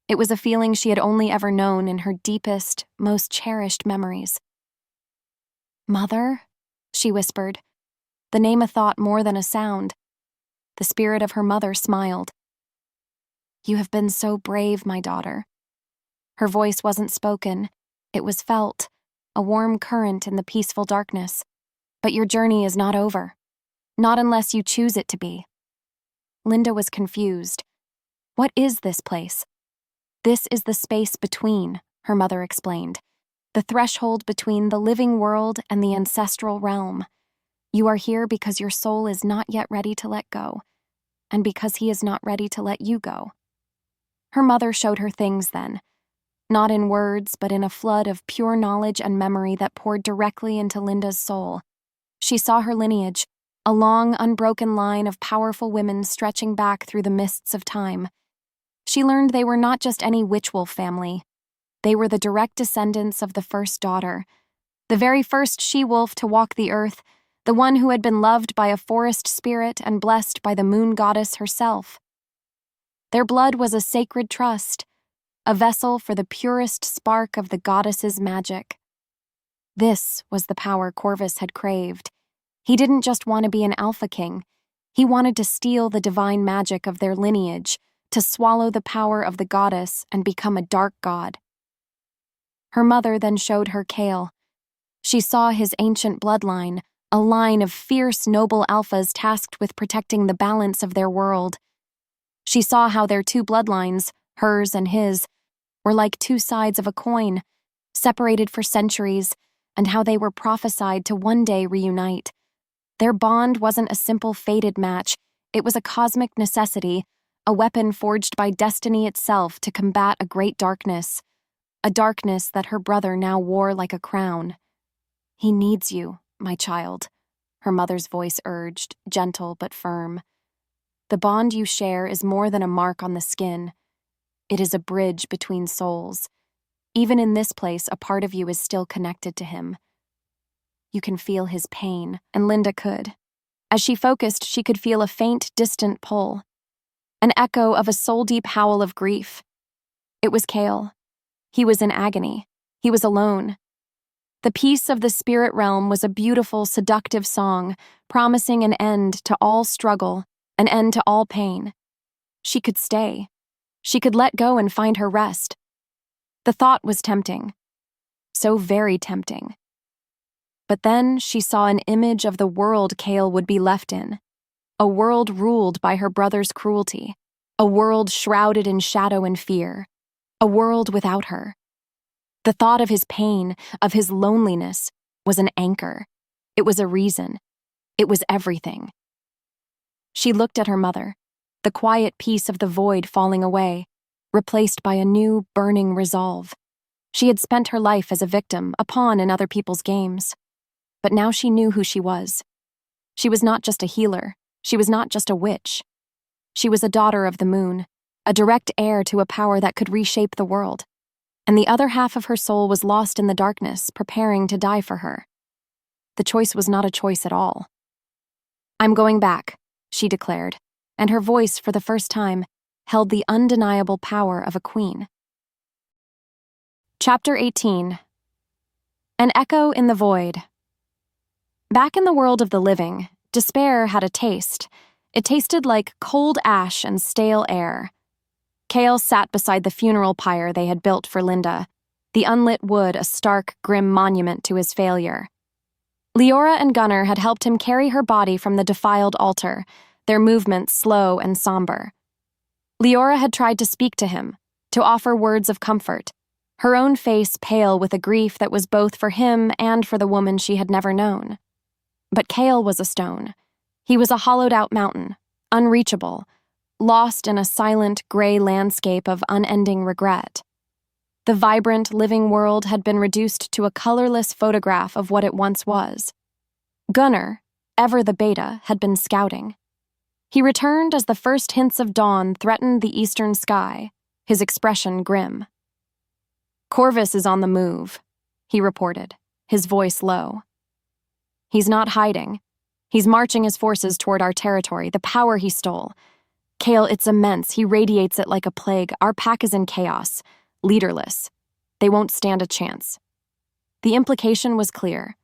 It was a feeling she had only ever known in her deepest, most cherished memories. "Mother?" she whispered, the name a thought more than a sound. The spirit of her mother smiled. "You have been so brave, my daughter." Her voice wasn't spoken, it was felt, a warm current in the peaceful darkness. But your journey is not over. Not unless you choose it to be. Linda was confused. What is this place? This is the space between, her mother explained. The threshold between the living world and the ancestral realm. You are here because your soul is not yet ready to let go, and because he is not ready to let you go. Her mother showed her things then, not in words, but in a flood of pure knowledge and memory that poured directly into Linda's soul. She saw her lineage, a long, unbroken line of powerful women stretching back through the mists of time. She learned they were not just any witch-wolf family. They were the direct descendants of the first daughter, the very first she-wolf to walk the earth, the one who had been loved by a forest spirit and blessed by the moon goddess herself. Their blood was a sacred trust, a vessel for the purest spark of the goddess's magic. This was the power Corvus had craved. He didn't just want to be an alpha king. He wanted to steal the divine magic of their lineage, to swallow the power of the goddess and become a dark god. Her mother then showed her Kael. She saw his ancient bloodline, a line of fierce, noble alphas tasked with protecting the balance of their world. She saw how their two bloodlines, hers and his, were like two sides of a coin, separated for centuries, and how they were prophesied to one day reunite. Their bond wasn't a simple fated match, it was a cosmic necessity, a weapon forged by destiny itself to combat a great darkness, a darkness that her brother now wore like a crown. "He needs you, my child," her mother's voice urged, gentle but firm. "The bond you share is more than a mark on the skin. It is a bridge between souls. Even in this place, a part of you is still connected to him. You can feel his pain," and Linda could. As she focused, she could feel a faint, distant pull, an echo of a soul-deep howl of grief. It was Kael. He was in agony. He was alone. The peace of the spirit realm was a beautiful, seductive song, promising an end to all struggle, an end to all pain. She could stay. She could let go and find her rest. The thought was tempting. So very tempting. But then she saw an image of the world Kael would be left in. A world ruled by her brother's cruelty. A world shrouded in shadow and fear. A world without her. The thought of his pain, of his loneliness, was an anchor. It was a reason. It was everything. She looked at her mother, the quiet peace of the void falling away, replaced by a new, burning resolve. She had spent her life as a victim, a pawn in other people's games. But now she knew who she was. She was not just a healer. She was not just a witch. She was a daughter of the moon, a direct heir to a power that could reshape the world. And the other half of her soul was lost in the darkness, preparing to die for her. The choice was not a choice at all. "I'm going back," she declared, and her voice, for the first time, held the undeniable power of a queen. Chapter 18. An Echo in the Void. Back in the world of the living, despair had a taste. It tasted like cold ash and stale air. Kael sat beside the funeral pyre they had built for Linda, the unlit wood a stark, grim monument to his failure. Liora and Gunnar had helped him carry her body from the defiled altar, their movements slow and somber. Liora had tried to speak to him, to offer words of comfort, her own face pale with a grief that was both for him and for the woman she had never known. But Kael was a stone. He was a hollowed-out mountain, unreachable, lost in a silent, gray landscape of unending regret. The vibrant, living world had been reduced to a colorless photograph of what it once was. Gunnar, ever the beta, had been scouting. He returned as the first hints of dawn threatened the eastern sky, his expression grim. "Corvus is on the move," he reported, his voice low. "He's not hiding. He's marching his forces toward our territory, the power he stole. Kael, it's immense. He radiates it like a plague. Our pack is in chaos, leaderless. They won't stand a chance." The implication was clear.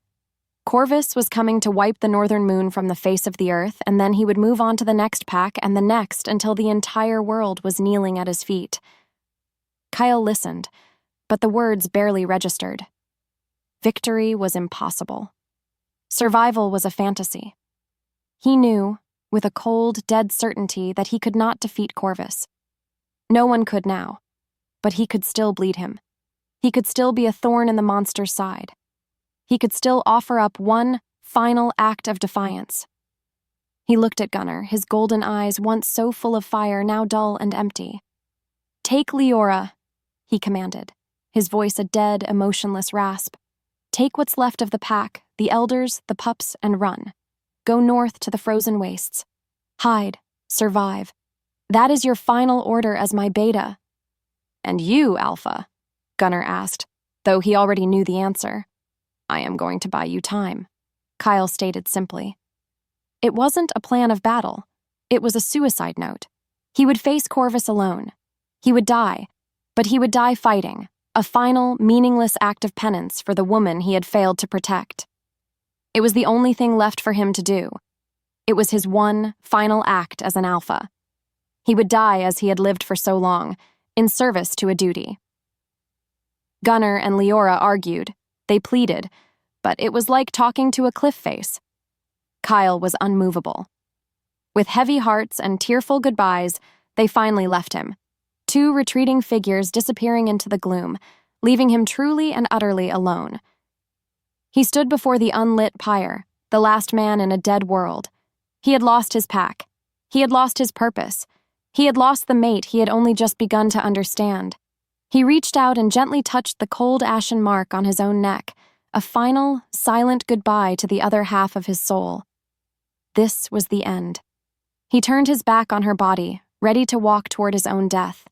Corvus was coming to wipe the northern moon from the face of the earth, and then he would move on to the next pack and the next until the entire world was kneeling at his feet. Kael listened, but the words barely registered. Victory was impossible. Survival was a fantasy. He knew, with a cold, dead certainty, that he could not defeat Corvus. No one could now, but he could still bleed him. He could still be a thorn in the monster's side. He could still offer up one final act of defiance. He looked at Gunnar, his golden eyes, once so full of fire, now dull and empty. "Take Liora," he commanded, his voice a dead, emotionless rasp. "Take what's left of the pack, the elders, the pups, and run. Go north to the frozen wastes. Hide, survive. That is your final order as my beta." "And you, Alpha?" Gunnar asked, though he already knew the answer. "I am going to buy you time," Kael stated simply. It wasn't a plan of battle. It was a suicide note. He would face Corvus alone. He would die, but he would die fighting, a final, meaningless act of penance for the woman he had failed to protect. It was the only thing left for him to do. It was his one, final act as an alpha. He would die as he had lived for so long, in service to a duty. Gunnar and Liora argued. They pleaded, but it was like talking to a cliff face. Kael was unmovable. With heavy hearts and tearful goodbyes, they finally left him, two retreating figures disappearing into the gloom, leaving him truly and utterly alone. He stood before the unlit pyre, the last man in a dead world. He had lost his pack. He had lost his purpose. He had lost the mate he had only just begun to understand. He reached out and gently touched the cold ashen mark on his own neck, a final, silent goodbye to the other half of his soul. This was the end. He turned his back on her body, ready to walk toward his own death.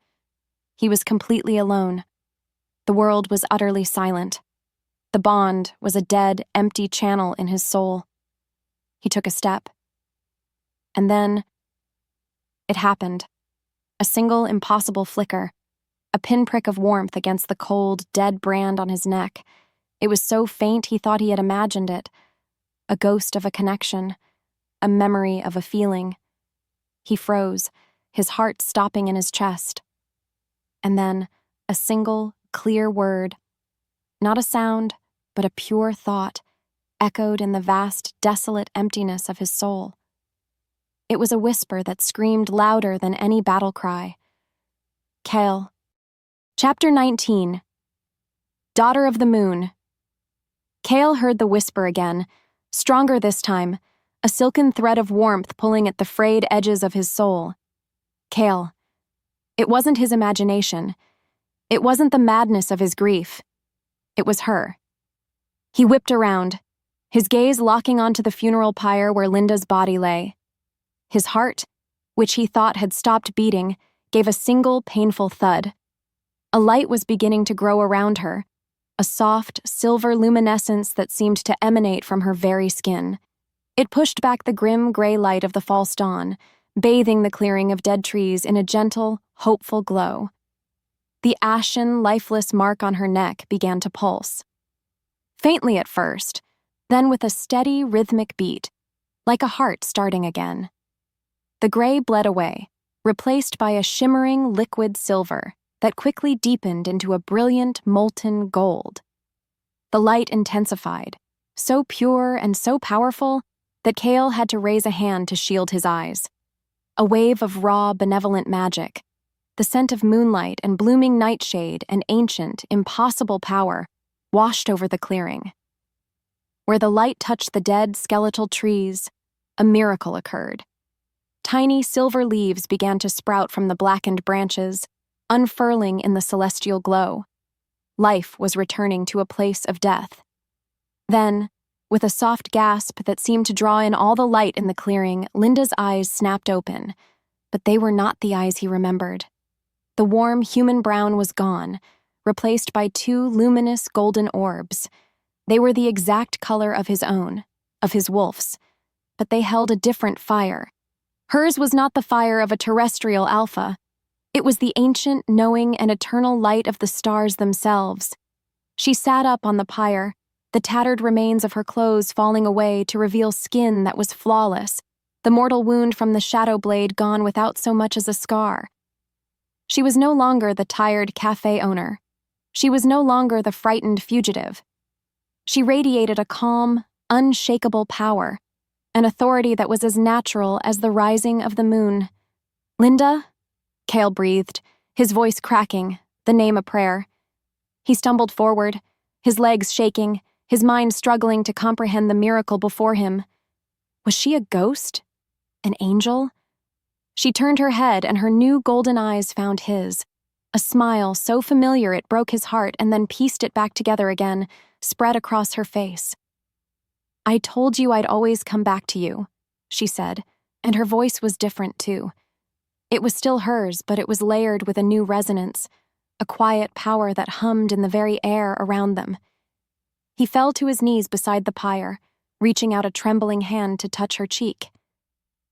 He was completely alone. The world was utterly silent. The bond was a dead, empty channel in his soul. He took a step. And then it happened. A single impossible flicker. A pinprick of warmth against the cold, dead brand on his neck. It was so faint he thought he had imagined it. A ghost of a connection. A memory of a feeling. He froze, his heart stopping in his chest. And then, a single, clear word. Not a sound, but a pure thought, echoed in the vast, desolate emptiness of his soul. It was a whisper that screamed louder than any battle cry. Kael. Chapter 19. Daughter of the Moon. Kael heard the whisper again, stronger this time, a silken thread of warmth pulling at the frayed edges of his soul. Kael. It wasn't his imagination. It wasn't the madness of his grief. It was her. He whipped around, his gaze locking onto the funeral pyre where Linda's body lay. His heart, which he thought had stopped beating, gave a single painful thud. A light was beginning to grow around her, a soft, silver luminescence that seemed to emanate from her very skin. It pushed back the grim gray light of the false dawn, bathing the clearing of dead trees in a gentle, hopeful glow. The ashen, lifeless mark on her neck began to pulse. Faintly at first, then with a steady, rhythmic beat, like a heart starting again. The gray bled away, replaced by a shimmering liquid silver that quickly deepened into a brilliant, molten gold. The light intensified, so pure and so powerful that Kael had to raise a hand to shield his eyes. A wave of raw, benevolent magic, the scent of moonlight and blooming nightshade and ancient, impossible power washed over the clearing. Where the light touched the dead, skeletal trees, a miracle occurred. Tiny silver leaves began to sprout from the blackened branches, unfurling in the celestial glow. Life was returning to a place of death. Then, with a soft gasp that seemed to draw in all the light in the clearing, Linda's eyes snapped open, but they were not the eyes he remembered. The warm human brown was gone, replaced by two luminous golden orbs. They were the exact color of his own, of his wolf's, but they held a different fire. Hers was not the fire of a terrestrial alpha. It was the ancient, knowing, and eternal light of the stars themselves. She sat up on the pyre, the tattered remains of her clothes falling away to reveal skin that was flawless, the mortal wound from the shadow blade gone without so much as a scar. She was no longer the tired café owner. She was no longer the frightened fugitive. She radiated a calm, unshakable power, an authority that was as natural as the rising of the moon. "Linda?" Kael breathed, his voice cracking, the name a prayer. He stumbled forward, his legs shaking, his mind struggling to comprehend the miracle before him. Was she a ghost? An angel? She turned her head and her new golden eyes found his. A smile so familiar it broke his heart and then pieced it back together again, spread across her face. "I told you I'd always come back to you," she said, and her voice was different too. It was still hers, but it was layered with a new resonance, a quiet power that hummed in the very air around them. He fell to his knees beside the pyre, reaching out a trembling hand to touch her cheek.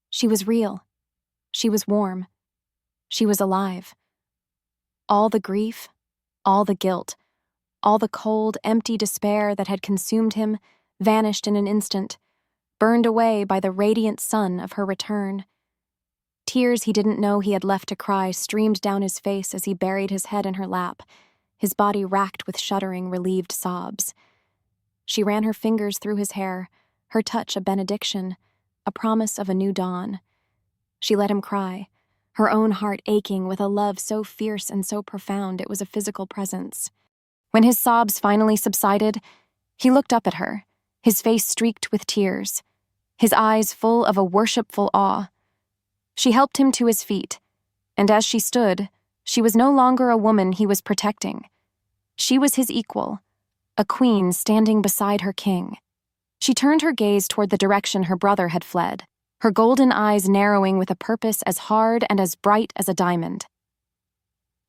She was real. She was warm. She was alive. All the grief, all the guilt, all the cold, empty despair that had consumed him vanished in an instant, burned away by the radiant sun of her return. Tears he didn't know he had left to cry streamed down his face as he buried his head in her lap, his body racked with shuddering, relieved sobs. She ran her fingers through his hair, her touch a benediction, a promise of a new dawn. She let him cry, her own heart aching with a love so fierce and so profound it was a physical presence. When his sobs finally subsided, he looked up at her, his face streaked with tears, his eyes full of a worshipful awe. She helped him to his feet, and as she stood, she was no longer a woman he was protecting. She was his equal, a queen standing beside her king. She turned her gaze toward the direction her brother had fled, her golden eyes narrowing with a purpose as hard and as bright as a diamond.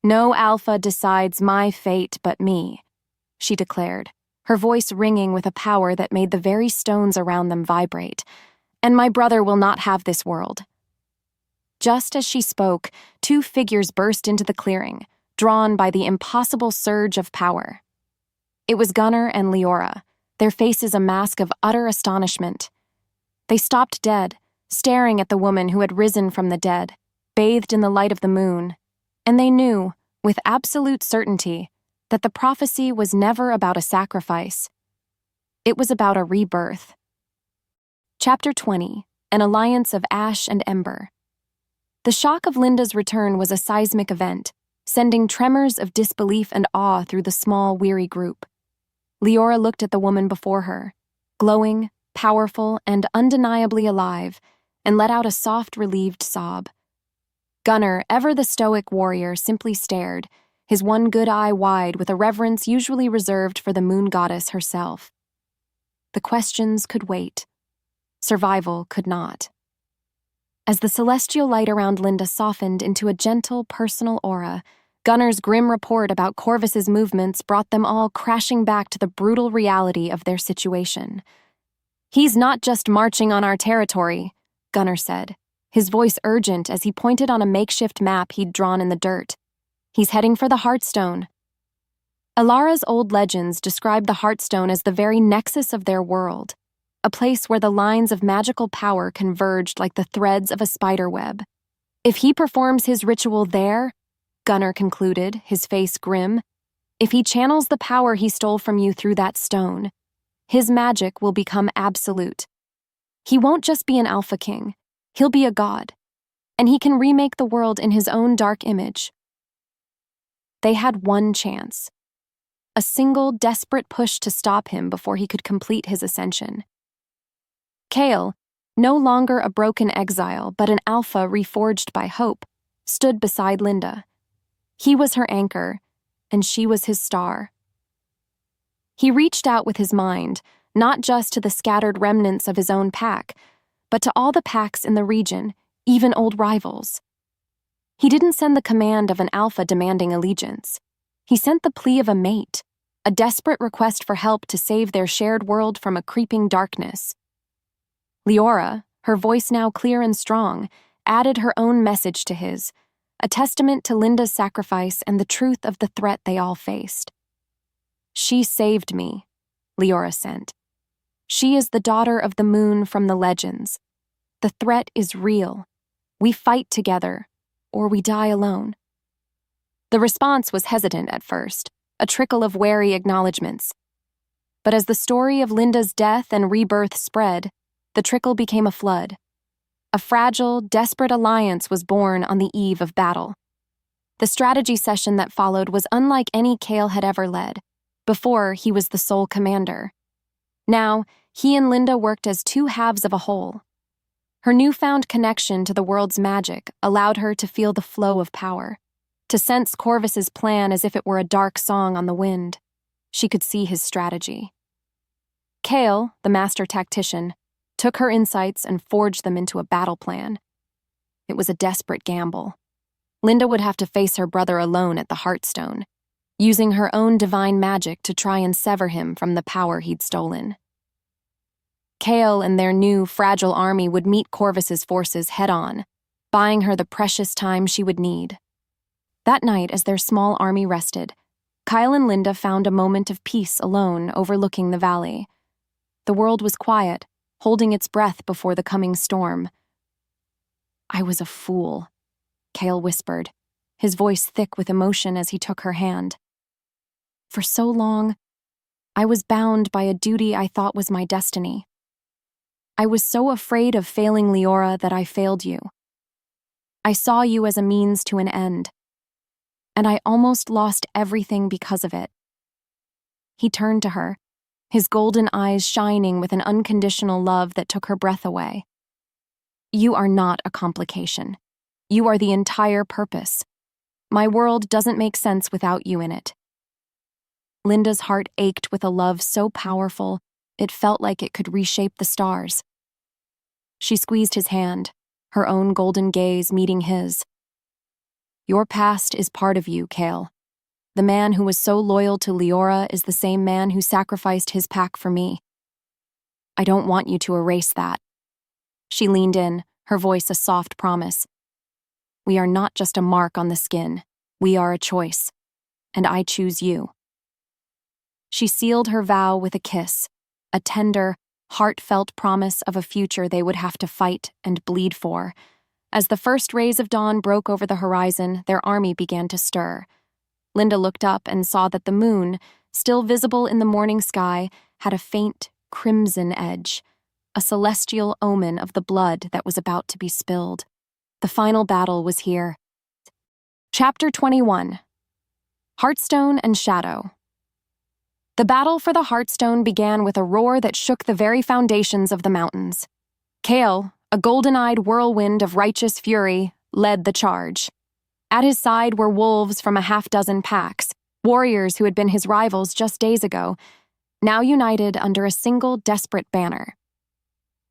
"No alpha decides my fate but me," she declared, her voice ringing with a power that made the very stones around them vibrate. "And my brother will not have this world." Just as she spoke, two figures burst into the clearing, drawn by the impossible surge of power. It was Gunnar and Liora, their faces a mask of utter astonishment. They stopped dead, staring at the woman who had risen from the dead, bathed in the light of the moon, and they knew, with absolute certainty, that the prophecy was never about a sacrifice. It was about a rebirth. Chapter 20, An Alliance of Ash and Ember. The shock of Linda's return was a seismic event, sending tremors of disbelief and awe through the small, weary group. Liora looked at the woman before her, glowing, powerful, and undeniably alive, and let out a soft, relieved sob. Gunnar, ever the stoic warrior, simply stared, his one good eye wide with a reverence usually reserved for the moon goddess herself. The questions could wait. Survival could not. As the celestial light around Linda softened into a gentle, personal aura, Gunnar's grim report about Corvus's movements brought them all crashing back to the brutal reality of their situation. "He's not just marching on our territory," Gunnar said, his voice urgent as he pointed on a makeshift map he'd drawn in the dirt. "He's heading for the Heartstone." Alara's old legends described the Heartstone as the very nexus of their world, a place where the lines of magical power converged like the threads of a spider web. "If he performs his ritual there," Gunnar concluded, his face grim, "if he channels the power he stole from you through that stone, his magic will become absolute. He won't just be an Alpha King, he'll be a god, and he can remake the world in his own dark image." They had one chance. A single, desperate push to stop him before he could complete his ascension. Kael, no longer a broken exile but an alpha reforged by hope, stood beside Linda. He was her anchor, and she was his star. He reached out with his mind, not just to the scattered remnants of his own pack, but to all the packs in the region, even old rivals. He didn't send the command of an alpha demanding allegiance. He sent the plea of a mate, a desperate request for help to save their shared world from a creeping darkness. Liora, her voice now clear and strong, added her own message to his, a testament to Linda's sacrifice and the truth of the threat they all faced. "She saved me," Liora sent. "She is the daughter of the moon from the legends. The threat is real. We fight together, or we die alone." The response was hesitant at first, a trickle of wary acknowledgments. But as the story of Linda's death and rebirth spread, the trickle became a flood. A fragile, desperate alliance was born on the eve of battle. The strategy session that followed was unlike any Kael had ever led. Before, he was the sole commander. Now, he and Linda worked as two halves of a whole. Her newfound connection to the world's magic allowed her to feel the flow of power, to sense Corvus's plan as if it were a dark song on the wind. She could see his strategy. Kael, the master tactician, took her insights and forged them into a battle plan. It was a desperate gamble. Linda would have to face her brother alone at the Heartstone, using her own divine magic to try and sever him from the power he'd stolen. Kael and their new, fragile army would meet Corvus's forces head-on, buying her the precious time she would need. That night, as their small army rested, Kyle and Linda found a moment of peace alone overlooking the valley. The world was quiet, holding its breath before the coming storm. "I was a fool," Kael whispered, his voice thick with emotion as he took her hand. "For so long, I was bound by a duty I thought was my destiny. I was so afraid of failing Liora that I failed you. I saw you as a means to an end, and I almost lost everything because of it." He turned to her, his golden eyes shining with an unconditional love that took her breath away. "You are not a complication. You are the entire purpose. My world doesn't make sense without you in it." Linda's heart ached with a love so powerful, it felt like it could reshape the stars. She squeezed his hand, her own golden gaze meeting his. "Your past is part of you, Kael. The man who was so loyal to Liora is the same man who sacrificed his pack for me. I don't want you to erase that." She leaned in, her voice a soft promise. "We are not just a mark on the skin. We are a choice, and I choose you." She sealed her vow with a kiss, a tender, heartfelt promise of a future they would have to fight and bleed for. As the first rays of dawn broke over the horizon, their army began to stir. Linda looked up and saw that the moon, still visible in the morning sky, had a faint, crimson edge, a celestial omen of the blood that was about to be spilled. The final battle was here. Chapter 21. Heartstone and Shadow. The battle for the Heartstone began with a roar that shook the very foundations of the mountains. Kael, a golden-eyed whirlwind of righteous fury, led the charge. At his side were wolves from a half-dozen packs, warriors who had been his rivals just days ago, now united under a single desperate banner.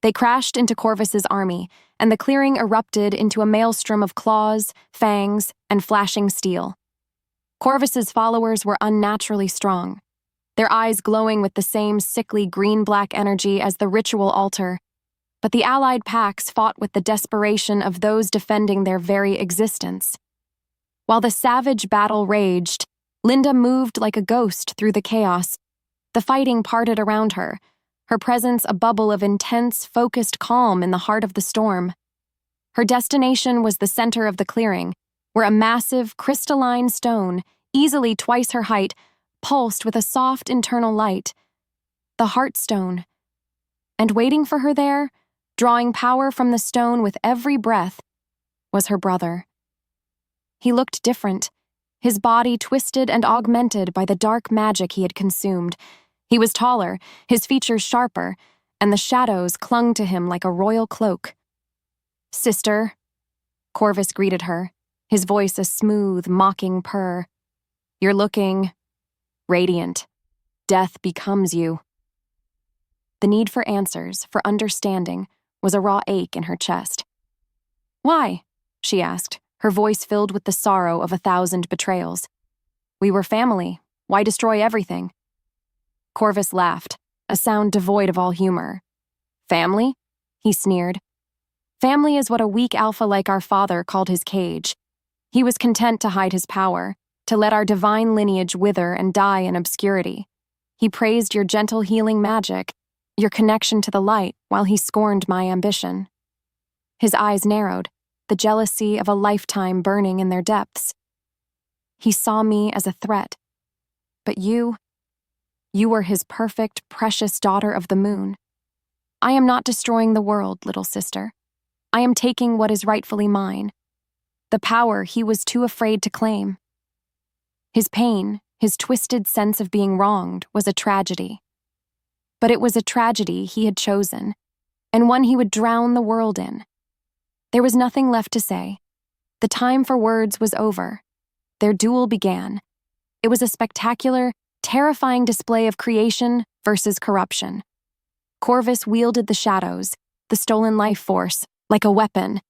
They crashed into Corvus's army, and the clearing erupted into a maelstrom of claws, fangs, and flashing steel. Corvus's followers were unnaturally strong. their eyes glowing with the same sickly green-black energy as the ritual altar. But the allied packs fought with the desperation of those defending their very existence. While the savage battle raged, Linda moved like a ghost through the chaos. The fighting parted around her, her presence a bubble of intense, focused calm in the heart of the storm. Her destination was the center of the clearing, where a massive, crystalline stone, easily twice her height, pulsed with a soft internal light. The Heartstone. And waiting for her there, drawing power from the stone with every breath, was her brother. He looked different, his body twisted and augmented by the dark magic he had consumed. He was taller, his features sharper, and the shadows clung to him like a royal cloak. "Sister," Corvus greeted her, his voice a smooth, mocking purr. "You're looking radiant. Death becomes you." The need for answers, for understanding, was a raw ache in her chest. "Why?" she asked, her voice filled with the sorrow of 1,000 betrayals. "We were family. Why destroy everything?" Corvus laughed, a sound devoid of all humor. "Family?" he sneered. "Family is what a weak alpha like our father called his cage. He was content to hide his power, to let our divine lineage wither and die in obscurity. He praised your gentle healing magic, your connection to the light, while he scorned my ambition." His eyes narrowed, the jealousy of a lifetime burning in their depths. "He saw me as a threat. But you were his perfect, precious daughter of the moon. I am not destroying the world, little sister. I am taking what is rightfully mine, the power he was too afraid to claim." His pain, his twisted sense of being wronged, was a tragedy. But it was a tragedy he had chosen, and one he would drown the world in. There was nothing left to say. The time for words was over. Their duel began. It was a spectacular, terrifying display of creation versus corruption. Corvus wielded the shadows, the stolen life force, like a weapon.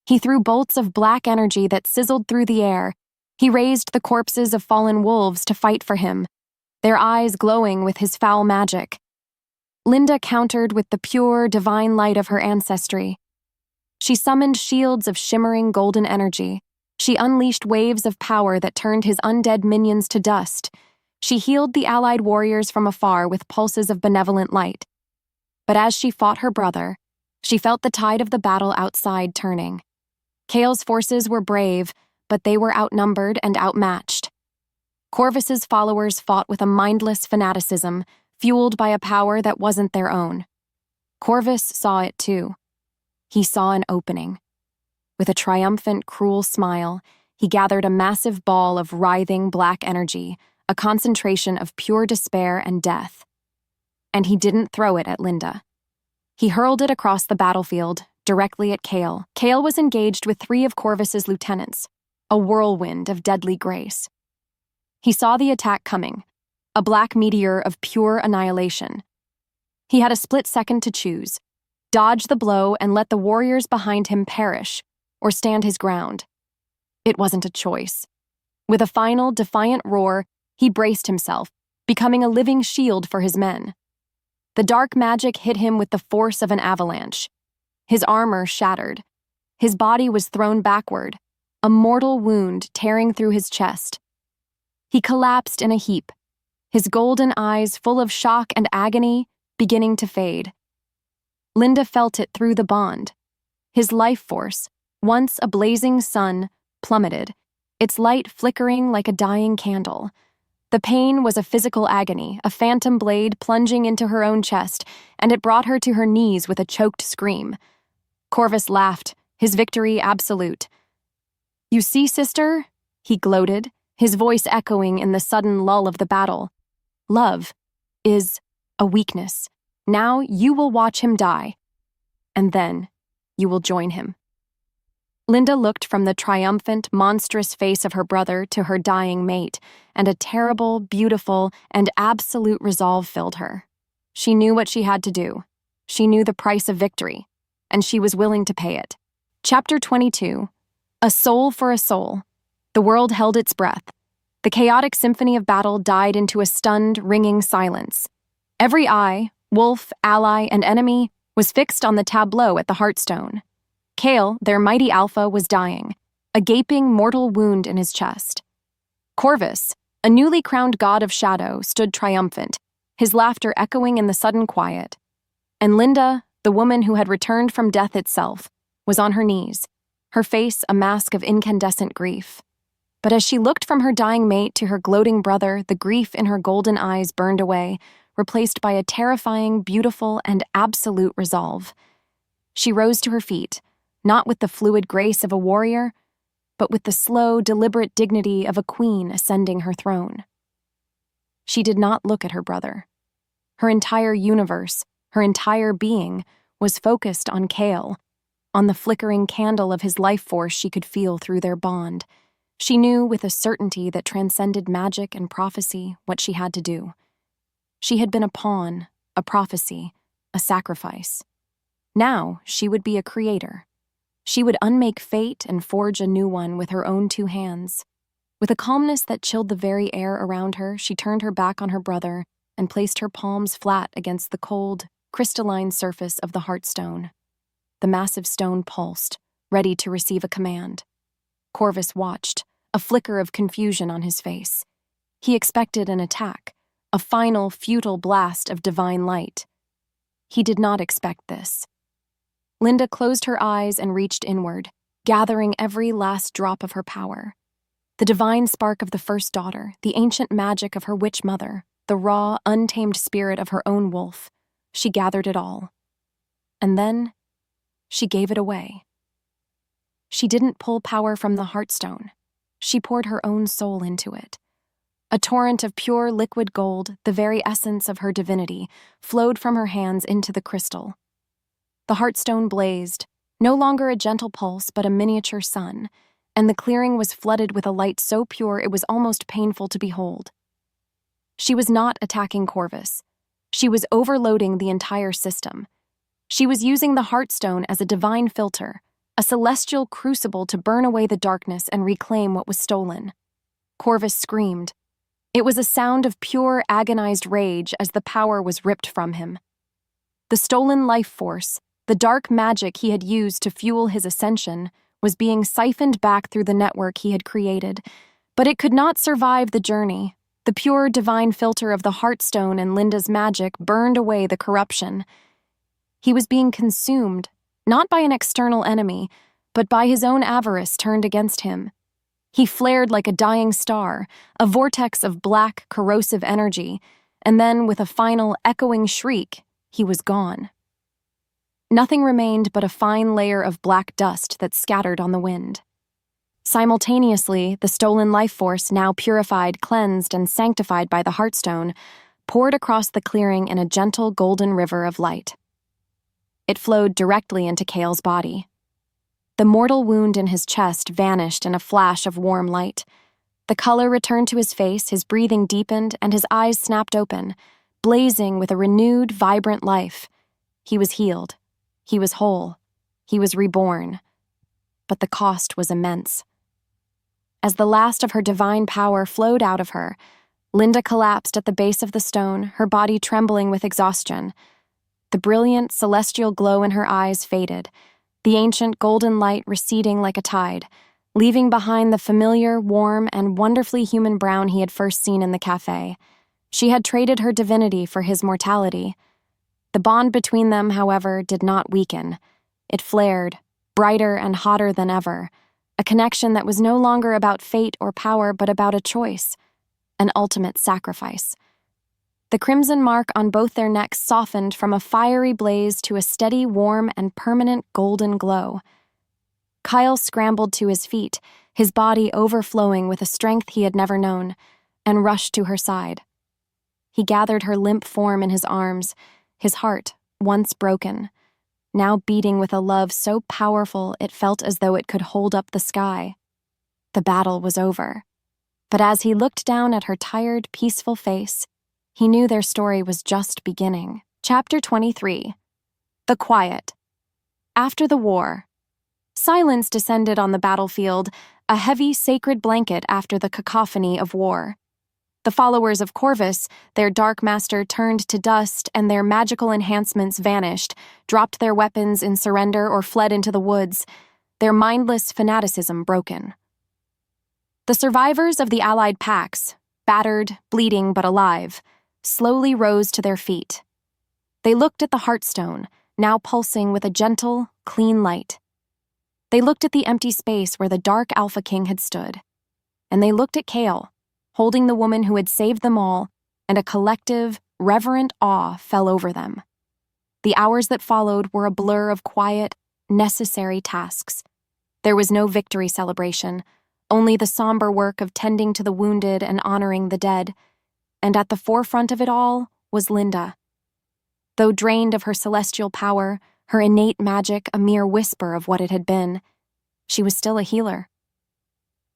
He threw bolts of black energy that sizzled through the air. He raised the corpses of fallen wolves to fight for him, their eyes glowing with his foul magic. Linda countered with the pure, divine light of her ancestry. She summoned shields of shimmering golden energy. She unleashed waves of power that turned his undead minions to dust. She healed the allied warriors from afar with pulses of benevolent light. But as she fought her brother, she felt the tide of the battle outside turning. Kael's forces were brave, but they were outnumbered and outmatched. Corvus's followers fought with a mindless fanaticism, fueled by a power that wasn't their own. Corvus saw it too. He saw an opening. With a triumphant, cruel smile, he gathered a massive ball of writhing black energy, a concentration of pure despair and death. And he didn't throw it at Linda. He hurled it across the battlefield, directly at Kael. Kael was engaged with 3 of Corvus's lieutenants, a whirlwind of deadly grace. He saw the attack coming, a black meteor of pure annihilation. He had a split second to choose: dodge the blow and let the warriors behind him perish, or stand his ground. It wasn't a choice. With a final, defiant roar, he braced himself, becoming a living shield for his men. The dark magic hit him with the force of an avalanche. His armor shattered. His body was thrown backward, a mortal wound tearing through his chest. He collapsed in a heap, his golden eyes full of shock and agony beginning to fade. Linda felt it through the bond. His life force, once a blazing sun, plummeted, its light flickering like a dying candle. The pain was a physical agony, a phantom blade plunging into her own chest, and it brought her to her knees with a choked scream. Corvus laughed, his victory absolute. "You see, sister?" he gloated, his voice echoing in the sudden lull of the battle. "Love is a weakness. Now you will watch him die, and then you will join him." Linda looked from the triumphant, monstrous face of her brother to her dying mate, and a terrible, beautiful, and absolute resolve filled her. She knew what she had to do. She knew the price of victory, and she was willing to pay it. Chapter 22. A soul for a soul. The world held its breath. The chaotic symphony of battle died into a stunned, ringing silence. Every eye, wolf, ally, and enemy, was fixed on the tableau at the Heartstone. Kael, their mighty alpha, was dying, a gaping, mortal wound in his chest. Corvus, a newly crowned god of shadow, stood triumphant, his laughter echoing in the sudden quiet. And Linda, the woman who had returned from death itself, was on her knees, her face a mask of incandescent grief. But as she looked from her dying mate to her gloating brother, the grief in her golden eyes burned away, replaced by a terrifying, beautiful, and absolute resolve. She rose to her feet, not with the fluid grace of a warrior, but with the slow, deliberate dignity of a queen ascending her throne. She did not look at her brother. Her entire universe, her entire being, was focused on Kael, on the flickering candle of his life force she could feel through their bond. She knew with a certainty that transcended magic and prophecy what she had to do. She had been a pawn, a prophecy, a sacrifice. Now she would be a creator. She would unmake fate and forge a new one with her own two hands. With a calmness that chilled the very air around her, she turned her back on her brother and placed her palms flat against the cold, crystalline surface of the Heartstone. The massive stone pulsed, ready to receive a command. Corvus watched, a flicker of confusion on his face. He expected an attack, a final, futile blast of divine light. He did not expect this. Linda closed her eyes and reached inward, gathering every last drop of her power. The divine spark of the first daughter, the ancient magic of her witch mother, the raw, untamed spirit of her own wolf. She gathered it all. And then, she gave it away. She didn't pull power from the Heartstone. She poured her own soul into it. A torrent of pure liquid gold, the very essence of her divinity, flowed from her hands into the crystal. The Heartstone blazed, no longer a gentle pulse but a miniature sun, and the clearing was flooded with a light so pure it was almost painful to behold. She was not attacking Corvus. She was overloading the entire system. She was using the Heartstone as a divine filter, a celestial crucible to burn away the darkness and reclaim what was stolen. Corvus screamed. It was a sound of pure, agonized rage as the power was ripped from him. The stolen life force, the dark magic he had used to fuel his ascension, was being siphoned back through the network he had created, but it could not survive the journey. The pure divine filter of the Heartstone and Linda's magic burned away the corruption. He was being consumed, not by an external enemy, but by his own avarice turned against him. He flared like a dying star, a vortex of black, corrosive energy, and then, with a final, echoing shriek, he was gone. Nothing remained but a fine layer of black dust that scattered on the wind. Simultaneously, the stolen life force, now purified, cleansed, and sanctified by the Heartstone, poured across the clearing in a gentle golden river of light. It flowed directly into Kael's body. The mortal wound in his chest vanished in a flash of warm light. The color returned to his face, his breathing deepened, and his eyes snapped open, blazing with a renewed, vibrant life. He was healed. He was whole. He was reborn. But the cost was immense. As the last of her divine power flowed out of her, Linda collapsed at the base of the stone, her body trembling with exhaustion. The brilliant, celestial glow in her eyes faded, the ancient golden light receding like a tide, leaving behind the familiar, warm, and wonderfully human brown he had first seen in the café. She had traded her divinity for his mortality. The bond between them, however, did not weaken. It flared, brighter and hotter than ever, a connection that was no longer about fate or power but about a choice, an ultimate sacrifice. The crimson mark on both their necks softened from a fiery blaze to a steady, warm, and permanent golden glow. Kael scrambled to his feet, his body overflowing with a strength he had never known, and rushed to her side. He gathered her limp form in his arms, his heart, once broken, now beating with a love so powerful it felt as though it could hold up the sky. The battle was over. But as he looked down at her tired, peaceful face, he knew their story was just beginning. Chapter 23. The Quiet. After the war. Silence descended on the battlefield, a heavy sacred blanket after the cacophony of war. The followers of Corvus, their dark master turned to dust and their magical enhancements vanished, dropped their weapons in surrender or fled into the woods, their mindless fanaticism broken. The survivors of the allied packs, battered, bleeding but alive, slowly rose to their feet. They looked at the Heartstone, now pulsing with a gentle, clean light. They looked at the empty space where the dark Alpha King had stood. And they looked at Kael, holding the woman who had saved them all, and a collective, reverent awe fell over them. The hours that followed were a blur of quiet, necessary tasks. There was no victory celebration, only the somber work of tending to the wounded and honoring the dead, and at the forefront of it all was Linda. Though drained of her celestial power, her innate magic a mere whisper of what it had been, she was still a healer.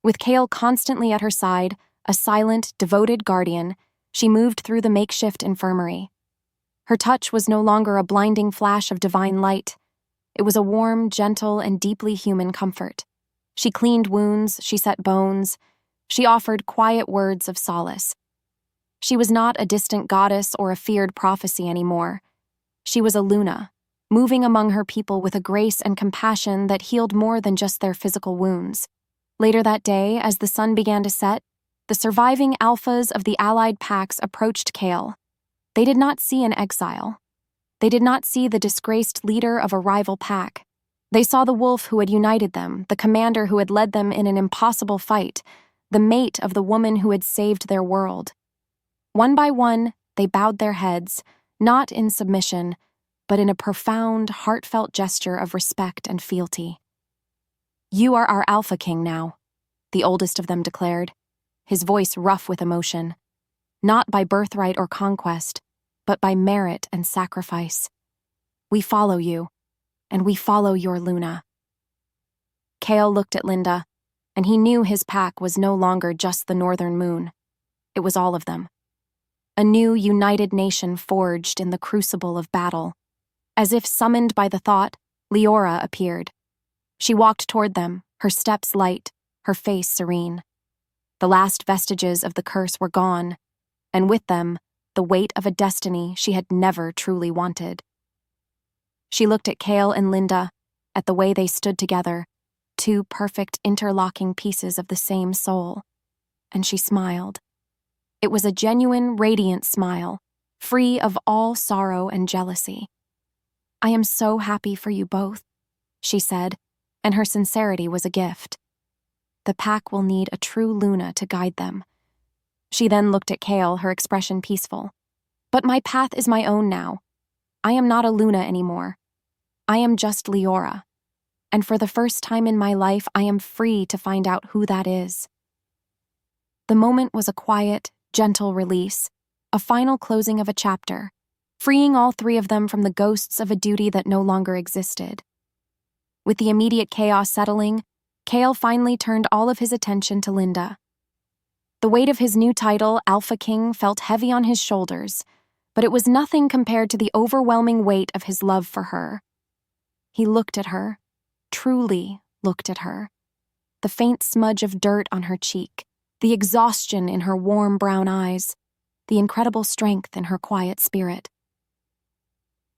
With Kael constantly at her side, a silent, devoted guardian, she moved through the makeshift infirmary. Her touch was no longer a blinding flash of divine light. It was a warm, gentle, and deeply human comfort. She cleaned wounds, she set bones, she offered quiet words of solace. She was not a distant goddess or a feared prophecy anymore. She was a Luna, moving among her people with a grace and compassion that healed more than just their physical wounds. Later that day, as the sun began to set, the surviving alphas of the allied packs approached Kael. They did not see an exile. They did not see the disgraced leader of a rival pack. They saw the wolf who had united them, the commander who had led them in an impossible fight, the mate of the woman who had saved their world. One by one, they bowed their heads, not in submission, but in a profound, heartfelt gesture of respect and fealty. "You are our Alpha King now," the oldest of them declared, his voice rough with emotion. "Not by birthright or conquest, but by merit and sacrifice. We follow you, and we follow your Luna." Kael looked at Linda, and he knew his pack was no longer just the Northern Moon. It was all of them. A new, united nation forged in the crucible of battle. As if summoned by the thought, Liora appeared. She walked toward them, her steps light, her face serene. The last vestiges of the curse were gone, and with them, the weight of a destiny she had never truly wanted. She looked at Kael and Linda, at the way they stood together, two perfect interlocking pieces of the same soul, and she smiled. It was a genuine, radiant smile, free of all sorrow and jealousy. "I am so happy for you both," she said, and her sincerity was a gift. "The pack will need a true Luna to guide them." She then looked at Kael, her expression peaceful. "But my path is my own now. I am not a Luna anymore. I am just Liora. And for the first time in my life, I am free to find out who that is." The moment was a quiet, gentle release, a final closing of a chapter, freeing all three of them from the ghosts of a duty that no longer existed. With the immediate chaos settling, Kael finally turned all of his attention to Linda. The weight of his new title, Alpha King, felt heavy on his shoulders, but it was nothing compared to the overwhelming weight of his love for her. He looked at her, truly looked at her. The faint smudge of dirt on her cheek, the exhaustion in her warm brown eyes, the incredible strength in her quiet spirit.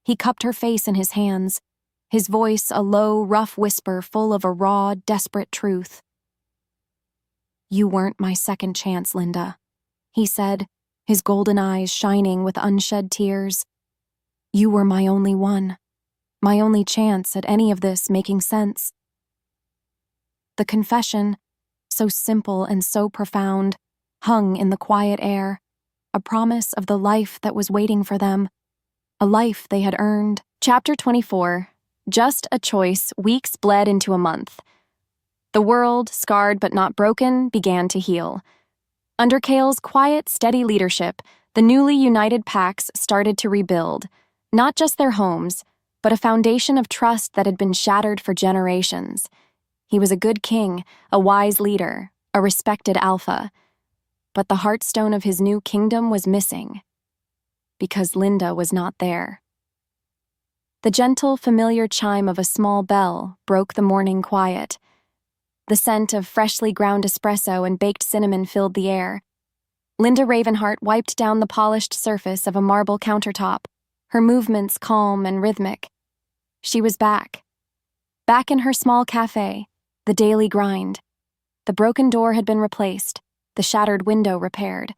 He cupped her face in his hands, his voice a low, rough whisper full of a raw, desperate truth. "You weren't my second chance, Linda," he said, his golden eyes shining with unshed tears. "You were my only one, my only chance at any of this making sense." The confession, so simple and so profound, hung in the quiet air, a promise of the life that was waiting for them, a life they had earned. Chapter 24. Just a choice, weeks bled into a month. The world, scarred but not broken, began to heal. Under Kael's quiet, steady leadership, the newly united packs started to rebuild, not just their homes, but a foundation of trust that had been shattered for generations. He was a good king, a wise leader, a respected alpha. But the heartstone of his new kingdom was missing, because Linda was not there. The gentle, familiar chime of a small bell broke the morning quiet. The scent of freshly ground espresso and baked cinnamon filled the air. Linda Ravenhart wiped down the polished surface of a marble countertop, her movements calm and rhythmic. She was back. Back in her small café, the daily grind. The broken door had been replaced, the shattered window repaired.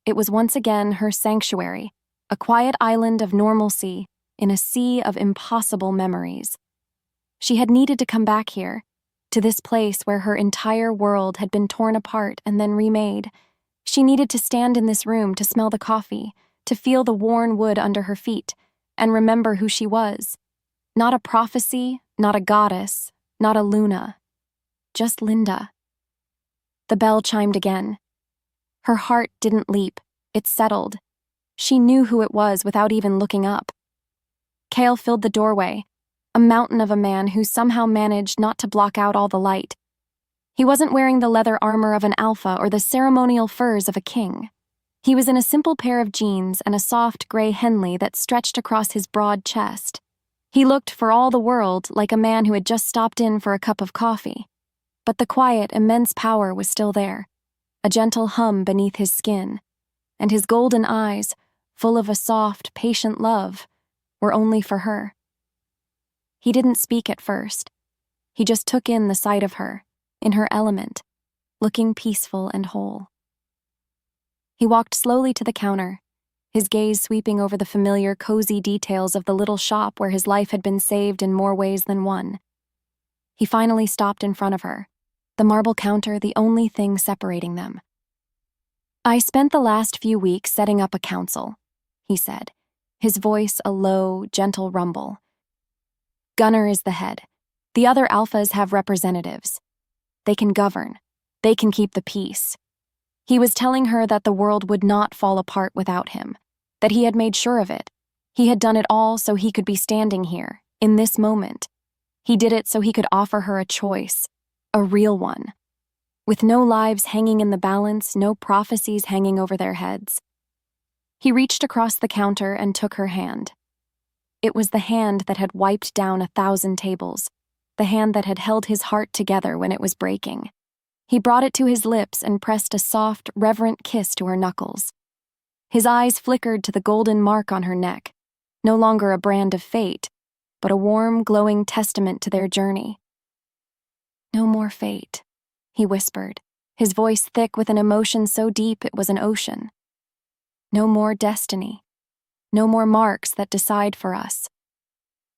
It was once again her sanctuary, a quiet island of normalcy in a sea of impossible memories. She had needed to come back here, to this place where her entire world had been torn apart and then remade. She needed to stand in this room to smell the coffee, to feel the worn wood under her feet, and remember who she was. Not a prophecy, not a goddess, not a Luna. Just Linda. The bell chimed again. Her heart didn't leap, it settled. She knew who it was without even looking up. Kael filled the doorway, a mountain of a man who somehow managed not to block out all the light. He wasn't wearing the leather armor of an alpha or the ceremonial furs of a king. He was in a simple pair of jeans and a soft gray Henley that stretched across his broad chest. He looked for all the world like a man who had just stopped in for a cup of coffee. But the quiet, immense power was still there, a gentle hum beneath his skin, and his golden eyes, full of a soft, patient love, were only for her. He didn't speak at first. He just took in the sight of her, in her element, looking peaceful and whole. He walked slowly to the counter, his gaze sweeping over the familiar, cozy details of the little shop where his life had been saved in more ways than one. He finally stopped in front of her, the marble counter the only thing separating them. "I spent the last few weeks setting up a council," he said, his voice a low, gentle rumble. "Gunnar is the head. The other alphas have representatives. They can govern. They can keep the peace." He was telling her that the world would not fall apart without him, that he had made sure of it. He had done it all so he could be standing here, in this moment. He did it so he could offer her a choice, a real one, with no lives hanging in the balance, no prophecies hanging over their heads. He reached across the counter and took her hand. It was the hand that had wiped down 1,000 tables, the hand that had held his heart together when it was breaking. He brought it to his lips and pressed a soft, reverent kiss to her knuckles. His eyes flickered to the golden mark on her neck, no longer a brand of fate, but a warm, glowing testament to their journey. "No more fate," he whispered, his voice thick with an emotion so deep it was an ocean. "No more destiny. No more marks that decide for us."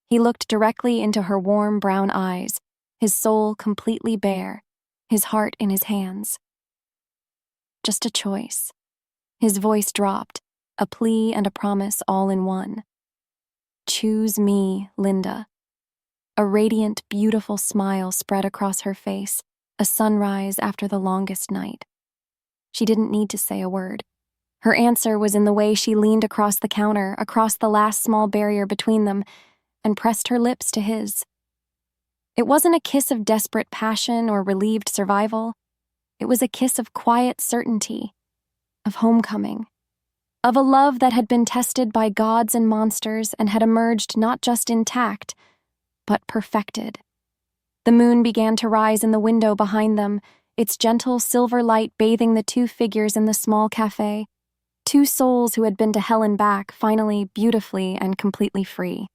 He looked directly into her warm brown eyes, his soul completely bare, his heart in his hands. "Just a choice." His voice dropped, a plea and a promise all in one. "Choose me, Linda." A radiant, beautiful smile spread across her face, a sunrise after the longest night. She didn't need to say a word. Her answer was in the way she leaned across the counter, across the last small barrier between them, and pressed her lips to his. It wasn't a kiss of desperate passion or relieved survival. It was a kiss of quiet certainty, of homecoming, of a love that had been tested by gods and monsters and had emerged not just intact, but perfected. The moon began to rise in the window behind them, its gentle silver light bathing the two figures in the small café, two souls who had been to hell and back, finally beautifully and completely free.